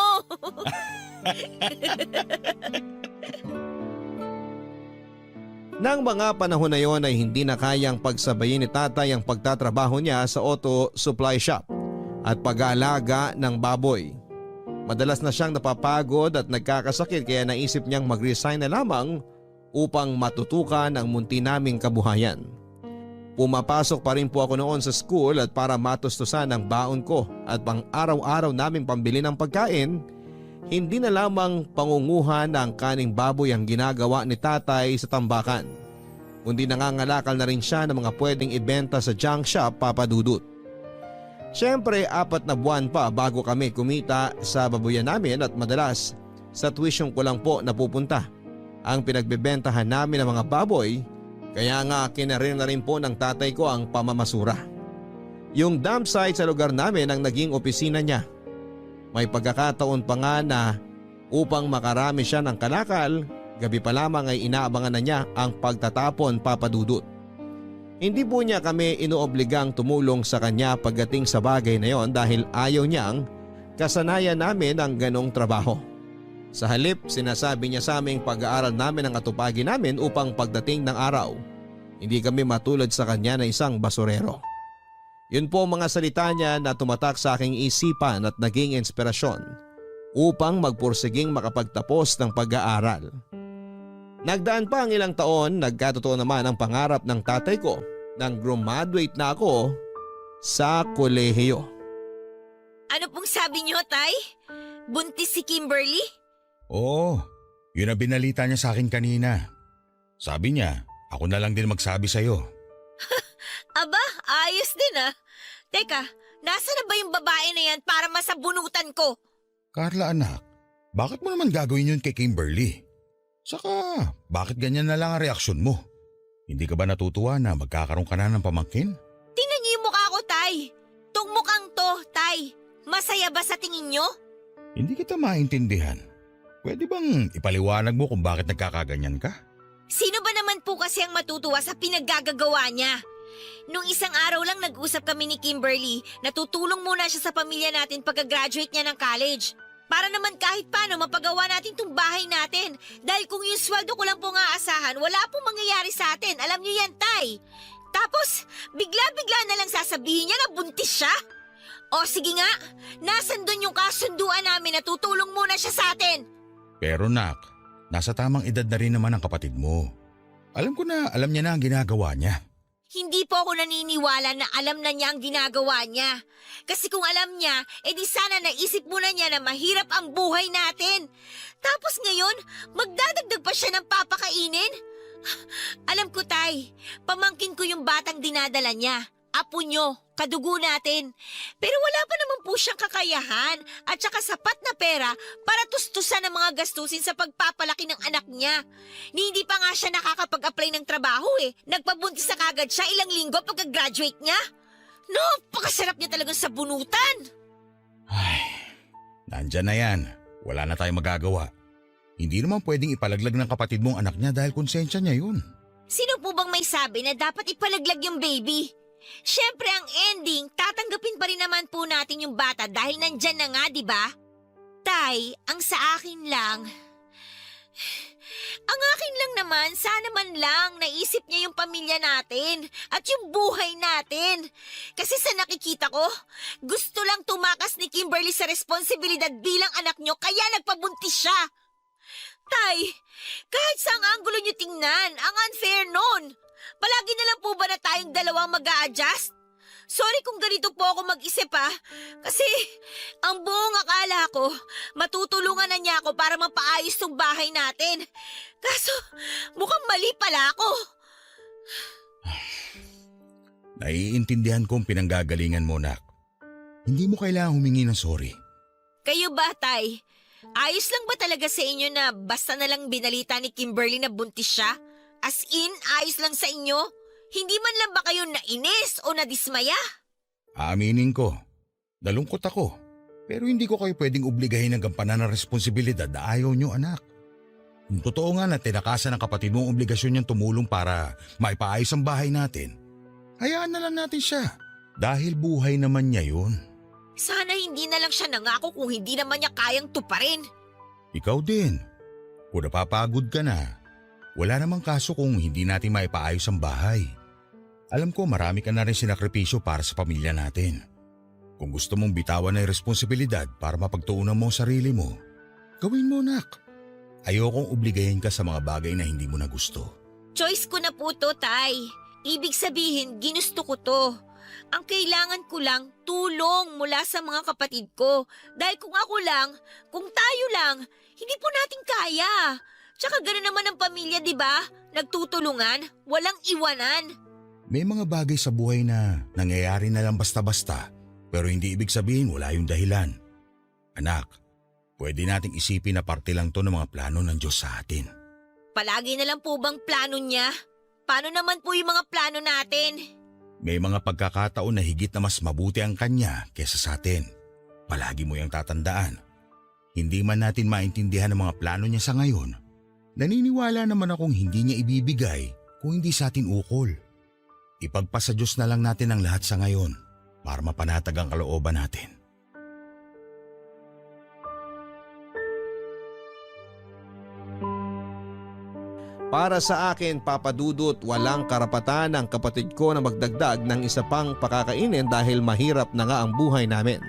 Nang mga panahon na yon ay hindi na kayang pagsabayin ni tatay ang pagtatrabaho niya sa auto supply shop at pag-aalaga ng baboy. Madalas na siyang napapagod at nagkakasakit kaya naisip niyang mag-resign na lamang upang matutukan ang munti naming kabuhayan. Pumapasok pa rin po ako noon sa school at para matustusan ang baon ko at pang araw-araw naming pambili ng pagkain, hindi na lamang pangunguhan ng kaning baboy ang ginagawa ni tatay sa tambakan, kundi nangangalakal na rin siya ng mga pwedeng ibenta sa junk shop, Papa Dudut. Siyempre 4 na buwan pa bago kami kumita sa babuyan namin at madalas sa tuition ko lang po napupunta ang pinagbebentahan namin ng mga baboy, kaya nga kinarir na rin po ng tatay ko ang pamamasura. Yung dump site sa lugar namin ang naging opisina niya. May pagkakataon pa nga na upang makarami siya ng kalakal, gabi pa lamang ay inaabangan na niya ang pagtatapon, Papa Dudut. Hindi po niya kami inoobligang tumulong sa kanya pagdating sa bagay na yon dahil ayaw niyang kasanayan namin ang ganong trabaho. Sa halip, sinasabi niya sa aming pag-aaral namin ang atupagi namin upang pagdating ng araw, hindi kami matulad sa kanya na isang basurero. Yun po ang mga salita niya na tumatak sa aking isipan at naging inspirasyon upang magpursiging makapagtapos ng pag-aaral. Nagdaan pa ang ilang taon, nagkatotoo naman ang pangarap ng tatay ko nang graduate na ako sa kolehiyo. Ano pong sabi niyo, Tay? Buntis si Kimberly? Oo, yun ang binalita niya sa akin kanina. Sabi niya, ako na lang din magsabi sa'yo. Aba, ayos din ah. Teka, nasa na ba yung babae na yan para masabunutan ko? Carla anak, bakit mo naman gagawin yun kay Kimberly? Saka, bakit ganyan na lang ang reaksyon mo? Hindi ka ba natutuwa na magkakaroon ka na ng pamangkin? Tingnan niyo yung mukha ko, Tay. Tung mukhang to, Tay. Masaya ba sa tingin niyo? Hindi kita maintindihan. Pwede bang ipaliwanag mo kung bakit nagkakaganyan ka? Sino ba naman po kasi ang matutuwa sa pinaggagawa niya? Nung isang araw lang nag-usap kami ni Kimberly na tutulong muna siya sa pamilya natin pagka-graduate niya ng college. Para naman kahit paano mapagawa natin tong bahay natin. Dahil kung yung sweldo ko lang po nga aasahan, wala pong mangyayari sa atin. Alam niyo yan, Tay. Tapos, bigla-bigla na lang sasabihin niya na buntis siya? O sige nga, nasan dun yung kasunduan namin na tutulong muna siya sa atin? Pero nak, nasa tamang edad na rin naman ang kapatid mo. Alam ko na alam niya na ang ginagawa niya. Hindi po ako naniniwala na alam na niya ang ginagawa niya. Kasi kung alam niya, edi sana naisip muna niya na mahirap ang buhay natin. Tapos ngayon, magdadagdag pa siya ng papakainin? Alam ko, Tay, pamangkin ko yung batang dinadala niya. Apo nyo, kadugo natin. Pero wala pa naman po siyang kakayahan at saka sapat na pera para tustusan ang mga gastusin sa pagpapalaki ng anak niya. Hindi pa nga siya nakakapag-apply ng trabaho eh. Nagpabuntis na kagad siya ilang linggo pagka-graduate niya. No, pakasarap niya talagang sabunutan. Ay, nandyan na yan. Wala na tayong magagawa. Hindi naman pwedeng ipalaglag ng kapatid mong anak niya dahil konsensya niya yun. Sino po bang may sabi na dapat ipalaglag yung baby? Siyempre ang ending, tatanggapin pa rin naman po natin yung bata dahil nandyan na nga, di ba? Tay, ang sa akin lang, Ang akin lang naman, sana man lang naisip niya yung pamilya natin at yung buhay natin. Kasi sa nakikita ko, gusto lang tumakas ni Kimberly sa responsibilidad bilang anak niyo kaya nagpabuntis siya. Tay, kahit sa anggulo niyo tingnan, ang unfair nun. Palagi na lang po ba na tayong dalawang mag-a-adjust? Sorry kung ganito po ako mag-isip kasi ang buong akala ko, matutulungan na niya ako para mapaayos tong bahay natin. Kaso, mukhang mali pala ako. Naiintindihan ko ang pinanggagalingan mo, nak. Hindi mo kailangang humingi ng sorry. Kayo ba, Tay? Ayos lang ba talaga sa inyo na basta na lang binalita ni Kimberly na buntis siya? As in, ayos lang sa inyo? Hindi man lang ba kayo nainis o nadismaya? Aaminin ko, nalungkot ako. Pero hindi ko kayo pwedeng obligahin ng gampanan ng responsibilidad na ayaw nyo, anak. Kung totoo nga na tinakasan ng kapatid mo ang obligasyon niyang tumulong para maipaayos ang bahay natin, hayaan na lang natin siya. Dahil buhay naman niya yun. Sana hindi na lang siya nangako kung hindi naman niya kayang tuparin. Ikaw din. Kung napapagod ka na, wala namang kaso kung hindi natin maipaayos ang bahay. Alam ko marami ka na rin sinakripisyo para sa pamilya natin. Kung gusto mong bitawan na yung responsibilidad para mapagtuunan mo ang sarili mo, gawin mo, nak. Ayokong obligahin ka sa mga bagay na hindi mo na gusto. Choice ko na po to, Tay. Ibig sabihin, ginusto ko to. Ang kailangan ko lang, tulong mula sa mga kapatid ko. Dahil kung ako lang, kung tayo lang, hindi po natin kaya. Tsaka gano'n naman ang pamilya, di ba? Nagtutulungan, walang iwanan. May mga bagay sa buhay na nangyayari na lang basta-basta, pero hindi ibig sabihin wala yung dahilan. Anak, pwede nating isipin na parte lang to ng mga plano ng Diyos sa atin. Palagi na lang po bang plano niya? Paano naman po yung mga plano natin? May mga pagkakataon na higit na mas mabuti ang kanya kesa sa atin. Palagi mo yung tatandaan. Hindi man natin maintindihan ang mga plano niya sa ngayon, naniniwala naman akong hindi niya ibibigay kung hindi sa atin ukol. Ipagpasa Diyos na lang natin ang lahat sa ngayon para mapanatag ang kalooban natin. Para sa akin, Papa Dudut, walang karapatan ang kapatid ko na magdagdag ng isa pang pakakainin dahil mahirap na nga ang buhay namin.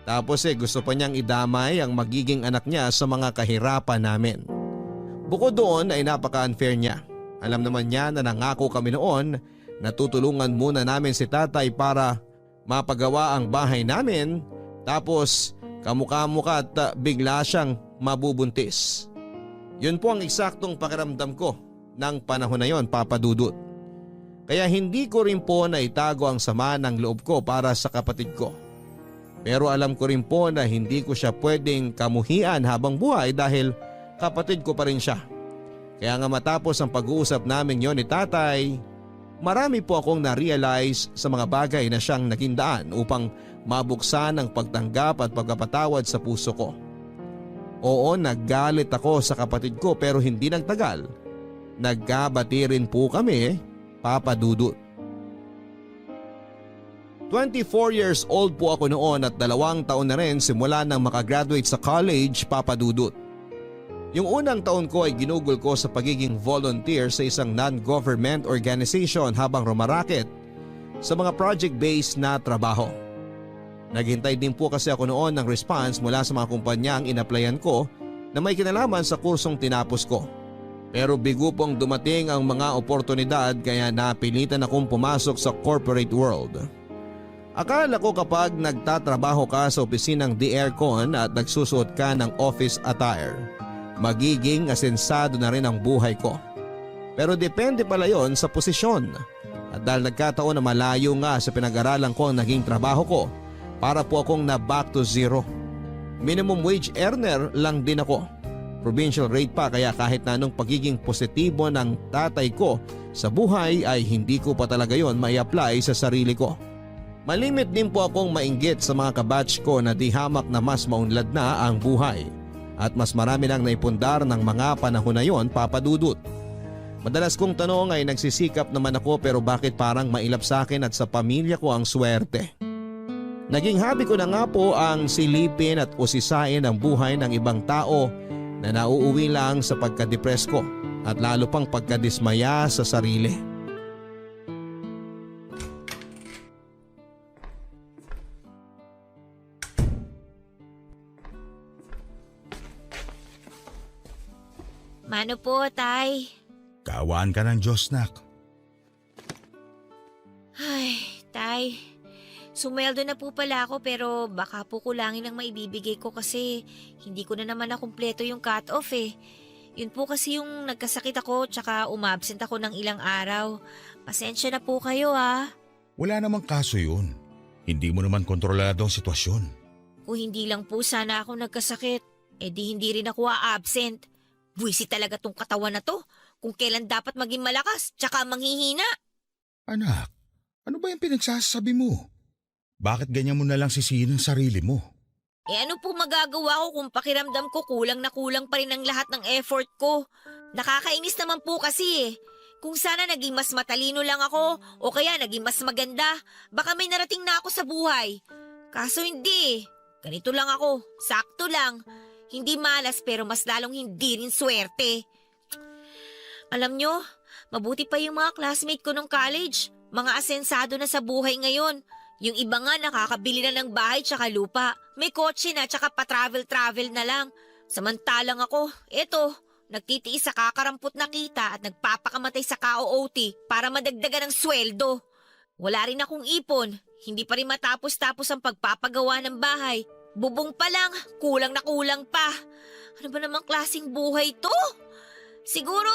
Tapos gusto pa niyang idamay ang magiging anak niya sa mga kahirapan namin. Bukod doon ay napaka-unfair niya. Alam naman niya na nangako kami noon na tutulungan muna namin si tatay para mapagawa ang bahay namin, tapos kamukha-mukha at bigla siyang mabubuntis. Yun po ang eksaktong pakiramdam ko ng panahon na yon, Papa Dudut. Kaya hindi ko rin po naitago ang sama ng loob ko para sa kapatid ko. Pero alam ko rin po na hindi ko siya pwedeng kamuhian habang buhay dahil kapatid ko pa rin siya. Kaya nga matapos ang pag-uusap namin yon ni tatay, marami po akong na-realize sa mga bagay na siyang naging daan upang mabuksan ang pagtanggap at pagpapatawad sa puso ko. Oo, naggalit ako sa kapatid ko pero hindi nagtagal. Nagkabati rin po kami, Papa Dudut. 24 years old po ako noon at 2 taon na rin simula nang makagraduate sa college, Papa Dudut. Yung unang taon ko ay ginugol ko sa pagiging volunteer sa isang non-government organization habang rumaraket sa mga project-based na trabaho. Naghintay din po kasi ako noon ng response mula sa mga kumpanya ang inaplayan ko na may kinalaman sa kursong tinapos ko. Pero bigo pong dumating ang mga oportunidad kaya napilitan akong pumasok sa corporate world. Akala ko kapag nagtatrabaho ka sa opisinang di-aircon at nagsusuot ka ng office attire, magiging asensado na rin ang buhay ko. Pero depende pala yon sa posisyon. At dahil nagkataon na malayo nga sa pinag-aralan ko ang naging trabaho ko, para po akong na back to zero. Minimum wage earner lang din ako. Provincial rate pa kaya kahit na anong pagiging positibo ng tatay ko sa buhay ay hindi ko pa talaga yon mai-apply sa sarili ko. Malimit din po akong mainggit sa mga kabatch ko na di hamak na mas maunlad na ang buhay. At mas marami nang naipundar ng mga panahon na yon, Papa Dudut. Madalas kong tanong ay nagsisikap naman ako pero bakit parang mailap sa akin at sa pamilya ko ang swerte. Naging hobby ko na nga po ang silipin at usisain ang buhay ng ibang tao na nauuwi lang sa pagkadepress ko at lalo pang pagkadismaya sa sarili. Mano po, Tay? Kaawaan ka ng Diyos, nak. Ay, Tay. Sumweldo na po pala ako pero baka po kulangin ang maibibigay ko kasi hindi ko na naman nakumpleto yung cut-off eh. Yun po kasi yung nagkasakit ako tsaka umabsent ako ng ilang araw. Pasensya na po kayo ah. Wala namang kaso yun. Hindi mo naman kontrolado ang sitwasyon. Kung hindi lang po sana ako nagkasakit, di hindi rin ako absent. Buwisit talaga tong katawan na to. Kung kailan dapat maging malakas tsaka manghihina. Anak, ano ba yung pinagsasabi mo? Bakit ganyan mo na lang sisihin ang sarili mo? Ano po magagawa ko kung pakiramdam ko kulang na kulang pa rin ang lahat ng effort ko? Nakakainis naman po kasi eh. Kung sana naging mas matalino lang ako o kaya naging mas maganda, baka may narating na ako sa buhay. Kaso hindi. Ganito lang ako, sakto lang. Hindi malas pero mas lalong hindi rin swerte. Alam nyo, mabuti pa yung mga classmate ko nung college. Mga asensado na sa buhay ngayon. Yung iba nga nakakabili na ng bahay tsaka lupa. May kotse na tsaka pa-travel-travel na lang. Samantalang ako, eto, nagtitiis sa kakarampot na kita at nagpapakamatay sa ka-OOT para madagdagan ng sweldo. Wala rin akong ipon. Hindi pa rin matapos-tapos ang pagpapagawa ng bahay. Bubong pa lang, kulang na kulang pa. Ano ba namang klaseng buhay to? Siguro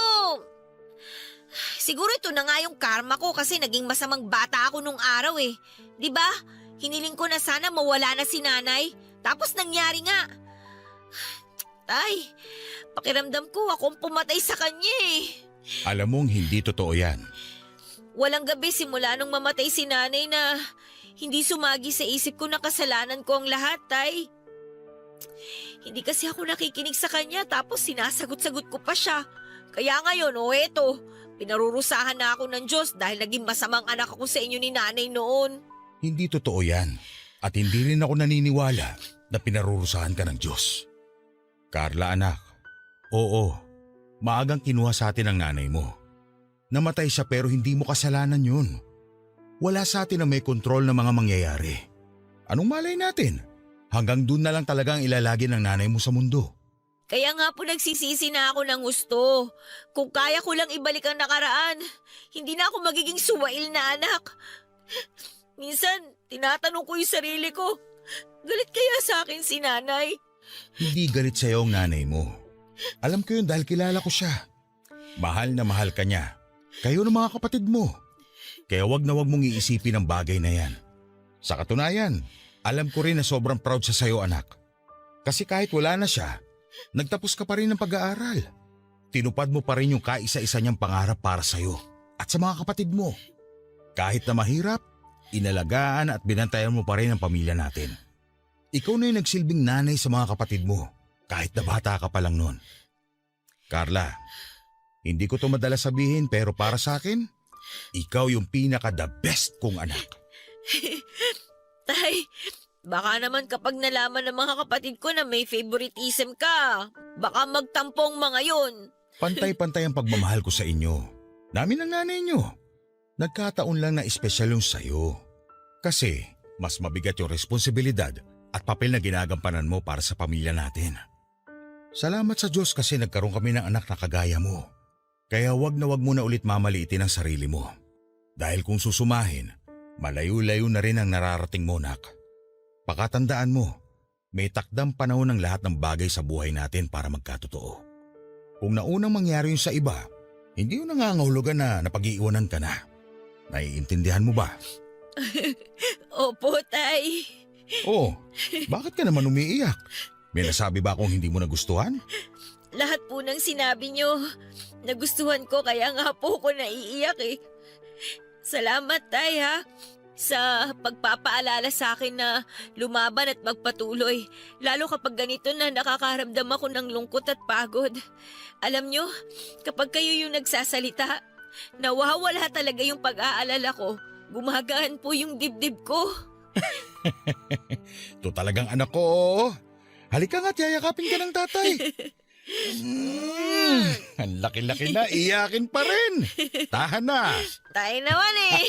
ito na nga yung karma ko kasi naging masamang bata ako nung araw eh. 'Di ba? Hiniling ko na sana mawala na si nanay. Tapos nangyari nga. Tay, pakiramdam ko akong pumatay sa kanya eh. Alam mong hindi totoo yan. Walang gabi simula nung mamatay si nanay na hindi sumagi sa isip ko na kasalanan ko ang lahat, Tay. Hindi kasi ako nakikinig sa kanya tapos sinasagot-sagot ko pa siya. Kaya ngayon, eto, pinarurusahan na ako ng Diyos dahil naging masamang anak ako sa inyo ni nanay noon. Hindi totoo yan. At hindi rin ako naniniwala na pinarurusahan ka ng Diyos. Carla anak, oo, maagang kinuha sa atin ang nanay mo. Namatay siya pero hindi mo kasalanan yun. Wala sa atin na may kontrol ng mga mangyayari. Anong malay natin? Hanggang dun na lang talagang ilalagi ng nanay mo sa mundo. Kaya nga po nagsisisi na ako ng gusto. Kung kaya ko lang ibalik ang nakaraan, hindi na ako magiging suwail na anak. Minsan, tinatanong ko yung sarili ko, galit kaya sa akin si nanay? Hindi galit sa'yo ang nanay mo. Alam ko yun dahil kilala ko siya. Mahal na mahal ka niya. Kayo ng mga kapatid mo. Kaya wag na wag mong iisipin ang bagay na yan. Sa katunayan, alam ko rin na sobrang proud siya sa'yo anak. Kasi kahit wala na siya, nagtapos ka pa rin ng pag-aaral. Tinupad mo pa rin yung kaisa-isa niyang pangarap para sa'yo at sa mga kapatid mo. Kahit na mahirap, inalagaan at binantayan mo pa rin ang pamilya natin. Ikaw na yung nagsilbing nanay sa mga kapatid mo kahit na bata ka pa lang noon. Carla, hindi ko to madalas sabihin pero para sa akin, ikaw yung pinaka-the best kong anak. Tay, baka naman kapag nalaman ng mga kapatid ko na may favoritism ka, baka magtampong mga yun. Pantay-pantay ang pagmamahal ko sa inyo. Namin ang nanay nyo. Nagkataon lang na espesyal yung sayo. Kasi mas mabigat yung responsibilidad at papel na ginagampanan mo para sa pamilya natin. Salamat sa Diyos kasi nagkaroon kami ng anak na kagaya mo. Kaya wag na wag mo na ulit mamaliitin ang sarili mo. Dahil kung susumahin, malayo-layo na rin ang nararating mo, nak. Pakatandaan mo, may takdang panahon ng lahat ng bagay sa buhay natin para magkatotoo. Kung naunang mangyari yun sa iba, hindi yun nangangahulugan na napag-iiwanan ka na. Naiintindihan mo ba? Opo, Tay. Oh, bakit ka naman umiiyak? May nasabi ba akong hindi mo nagustuhan? Lahat po ng sinabi nyo, nagustuhan ko kaya nga po ko naiiyak eh. Salamat, Tay ha, sa pagpapaalala sa akin na lumaban at magpatuloy. Lalo kapag ganito na nakakaramdam ako ng lungkot at pagod. Alam nyo, kapag kayo yung nagsasalita, nawawala talaga yung pag-aalala ko. Gumagaan po yung dibdib ko. Ito talagang anak ko. Halika nga't yayakapin ka ng tatay. Ang laki-laki na, iyakin pa rin. Tahan na. Tayo naman eh.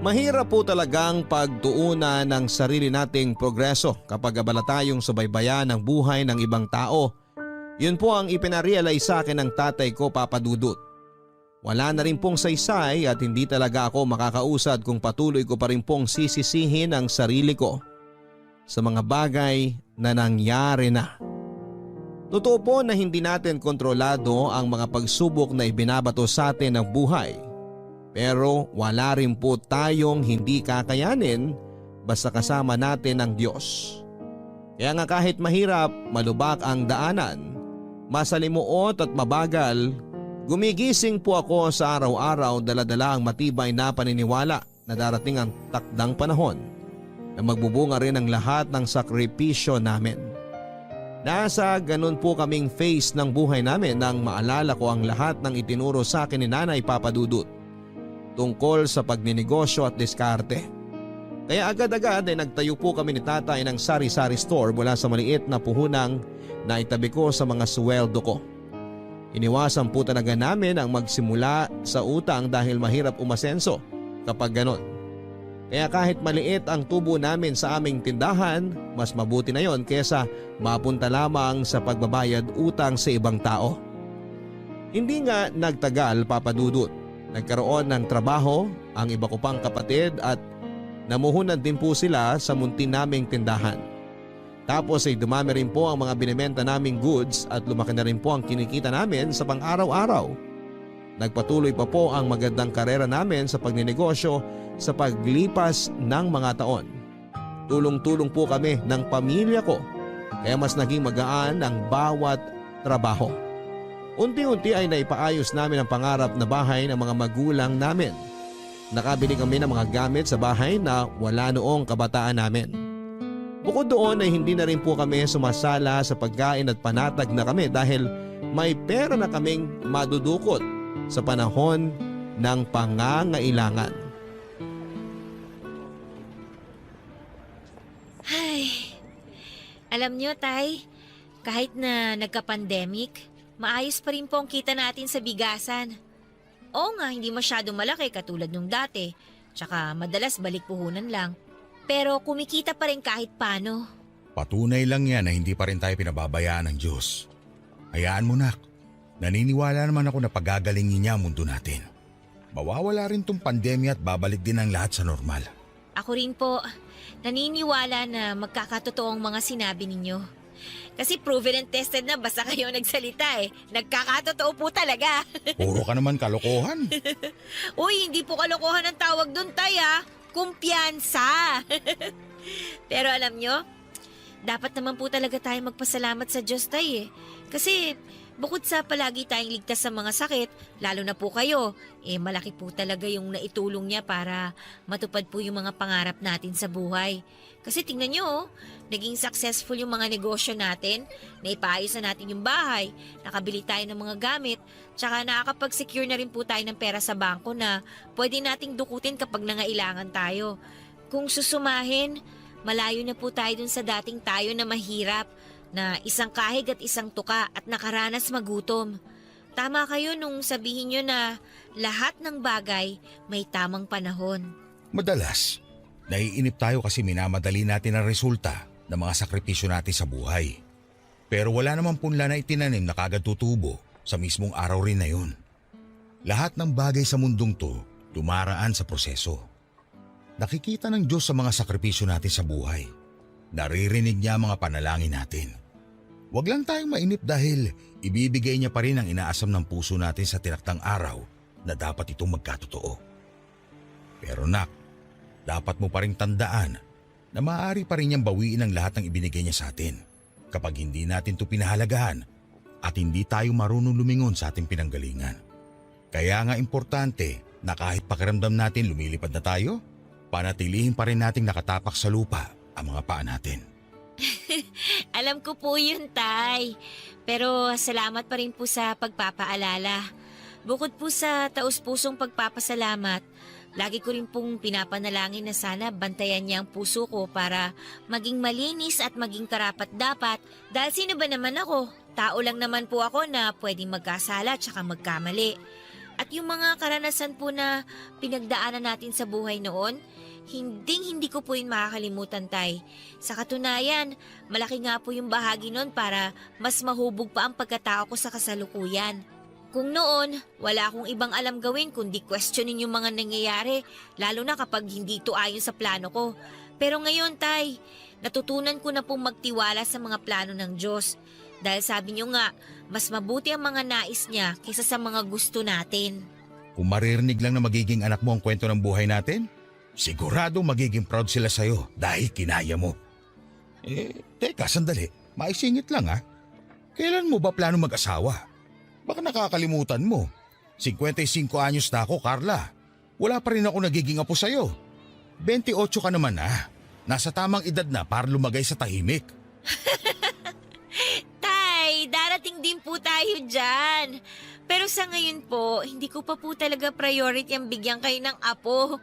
Mahirap po talagang pagtuunan ng sarili nating progreso kapag abala tayong subaybayan ng buhay ng ibang tao. Yun po ang ipinarealize sa akin ng tatay ko, Papa Dudut. Wala na rin pong saysay at hindi talaga ako makakausad kung patuloy ko pa rin pong sisisihin ang sarili ko sa mga bagay na nangyari na. Totoo po na hindi natin kontrolado ang mga pagsubok na ibinabato sa atin ng buhay. Pero wala rin po tayong hindi kakayanin basta kasama natin ang Diyos. Kaya nga kahit mahirap, malubak ang daanan, masalimuot at mabagal, gumigising po ako sa araw-araw dala-dala ang matibay na paniniwala na darating ang takdang panahon na magbubunga rin ang lahat ng sakripisyo namin. Nasa ganun po kaming phase ng buhay namin nang maalala ko ang lahat ng itinuro sa akin ni Nanay Papa Dudut tungkol sa pagninegosyo at diskarte. Kaya agad-agad ay nagtayo po kami ni tatay ng sari-sari store mula sa maliit na puhunang na itabi ko sa mga sweldo ko. Iniwasan po talaga namin ang magsimula sa utang dahil mahirap umasenso kapag ganon. Kaya kahit maliit ang tubo namin sa aming tindahan, mas mabuti na yon kesa mapunta lamang sa pagbabayad utang sa ibang tao. Hindi nga nagtagal, Papa Dudut. Nagkaroon ng trabaho ang iba ko pang kapatid at namuhunan din po sila sa muntin naming tindahan. Tapos ay dumami rin po ang mga binibenta naming goods at lumaki na rin po ang kinikita namin sa pang-araw-araw. Nagpatuloy pa po ang magandang karera namin sa pagninegosyo sa paglipas ng mga taon. Tulong-tulong po kami ng pamilya ko kaya mas naging magaan ang bawat trabaho. Unti-unti ay naipaayos namin ang pangarap na bahay ng mga magulang namin. Nakabili kami ng mga gamit sa bahay na wala noong kabataan namin. Bukod doon ay hindi na rin po kami sumasala sa pagkain at panatag na kami dahil may pera na kaming madudukot sa panahon ng pangangailangan. Ay, alam nyo, Tay, kahit na nagka-pandemic, maayos pa rin po ang kita natin sa bigasan. Oo nga, hindi masyado malaki katulad nung dati. Tsaka madalas balik puhunan lang. Pero kumikita pa rin kahit paano. Patunay lang yan na hindi pa rin tayo pinababayaan ng Diyos. Hayaan mo, nak. Naniniwala naman ako na pagagalingin niya ang mundo natin. Mawawala rin tong pandemya at babalik din ang lahat sa normal. Ako rin po, naniniwala na magkakatotoo ang mga sinabi ninyo. Kasi proven and tested na basta kayo nagsalita eh. Nagkakatotoo po talaga. Puro ka naman kalokohan. Uy, hindi po kalokohan ang tawag doon, Tay ha. Kumpiyansa. Pero alam nyo, dapat naman po talaga tayo magpasalamat sa Diyos, Tay eh. Kasi bukod sa palagi tayong ligtas sa mga sakit, lalo na po kayo, malaki po talaga yung naitulong niya para matupad po yung mga pangarap natin sa buhay. Kasi tingnan nyo, naging successful yung mga negosyo natin, naipaayos na natin yung bahay, nakabili tayo ng mga gamit, tsaka nakakapag-secure na rin po tayo ng pera sa bangko na pwede nating dukutin kapag nangailangan tayo. Kung susumahin, malayo na po tayo dun sa dating tayo na mahirap, na isang kahig at isang tuka at nakaranas magutom. Tama kayo nung sabihin nyo na lahat ng bagay may tamang panahon. Madalas, naiinip tayo kasi minamadali natin ang resulta ng mga sakripisyo natin sa buhay. Pero wala naman punla na itinanim na kagad tutubo sa mismong araw rin na yun. Lahat ng bagay sa mundong to dumaraan sa proseso. Nakikita ng Diyos sa mga sakripisyo natin sa buhay. Naririnig niya ang mga panalangin natin. Huwag lang tayong mainip dahil ibibigay niya pa rin ang inaasam ng puso natin sa tinaktang araw na dapat itong magkatotoo. Pero nak, dapat mo pa rin tandaan na maaari pa rin niyang bawiin ang lahat ng ibinigay niya sa atin kapag hindi natin ito pinahalagahan at hindi tayo marunong lumingon sa ating pinanggalingan. Kaya nga importante na kahit pakiramdam natin lumilipad na tayo, panatilihin pa rin nating nakatapak sa lupa ang mga paa natin. Alam ko po yun, Tay. Pero salamat pa rin po sa pagpapaalala. Bukod po sa taus-pusong pagpapasalamat, Lagi ko rin pong pinapanalangin na sana bantayan niya ang puso ko para maging malinis at maging karapat-dapat dahil sino ba naman ako? Tao lang naman po ako na pwedeng magkasala at saka magkamali. At yung mga karanasan po na pinagdaanan natin sa buhay noon, hindi ko po yun makakalimutan, Tay. Sa katunayan, malaki nga po yung bahagi noon para mas mahubog pa ang pagkatao ko sa kasalukuyan. Kung noon, wala akong ibang alam gawin kundi questionin yung mga nangyayari, lalo na kapag hindi ito ayon sa plano ko. Pero ngayon, Tay, natutunan ko na pong magtiwala sa mga plano ng Diyos. Dahil sabi niyo nga, mas mabuti ang mga nais niya kaysa sa mga gusto natin. Kung maririnig lang na magiging anak mo ang kwento ng buhay natin, sigurado magiging proud sila sa'yo dahil kinaya mo. Teka, sandali. Maisingit lang ha. Kailan mo ba plano mag-asawa? Baka nakakalimutan mo. 55 anyos na ako, Carla. Wala pa rin ako nagiging apo sa'yo. 28 ka naman na. Nasa tamang edad na para lumagay sa tahimik. Tay, darating din po tayo dyan. Pero sa ngayon po, hindi ko pa po talaga priority ang bigyan kayo ng apo.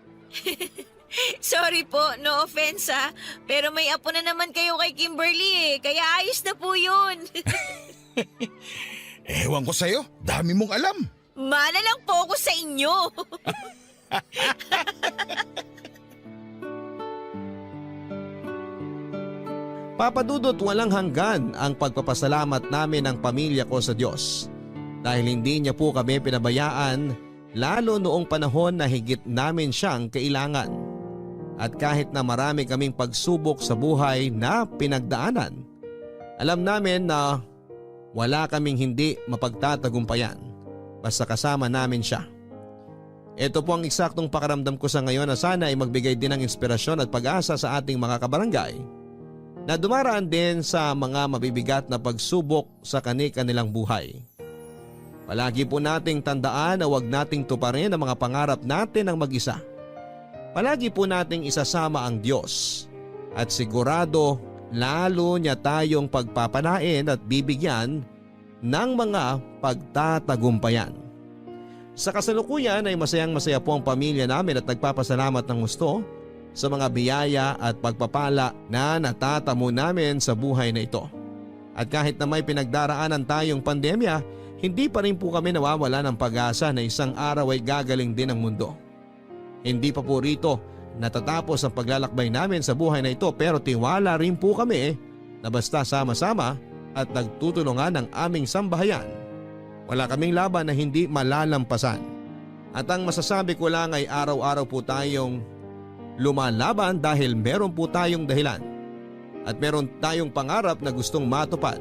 Sorry po, no offense ha. Pero may apo na naman kayo kay Kimberly kaya ayos na po yun. Ewan ko sa'yo, dami mong alam. Mana lang po ako sa inyo. Papadudot, walang hanggan ang pagpapasalamat namin ng pamilya ko sa Diyos dahil hindi niya po kami pinabayaan lalo noong panahon na higit namin siyang kailangan. At kahit na marami kaming pagsubok sa buhay na pinagdaanan, alam namin na wala kaming hindi mapagtatagumpayan basta kasama namin siya. Ito po ang eksaktong pakaramdam ko sa ngayon na sana ay magbigay din ng inspirasyon at pag-asa sa ating mga kabarangay na dumaraan din sa mga mabibigat na pagsubok sa kani-kanilang buhay. Palagi po nating tandaan na huwag nating tuparin ang mga pangarap natin ng mag-isa. Palagi po nating isasama ang Diyos at sigurado lalo niya tayong pagpapalain at bibigyan ng mga pagtatagumpayan. Sa kasalukuyan ay masayang-masaya po ang pamilya namin at nagpapasalamat ng gusto sa mga biyaya at pagpapala na natatamo namin sa buhay na ito. At kahit na may pinagdaraanan tayong pandemya, hindi pa rin po kami nawawala ng pag-asa na isang araw ay gagaling din ang mundo. Hindi pa po rito natatapos ang paglalakbay namin sa buhay na ito pero tiwala rin po kami na basta sama-sama at nagtutulungan ng aming sambahayan, wala kaming laban na hindi malalampasan. At ang masasabi ko lang ay araw-araw po tayong lumalaban dahil meron po tayong dahilan at meron tayong pangarap na gustong matupad.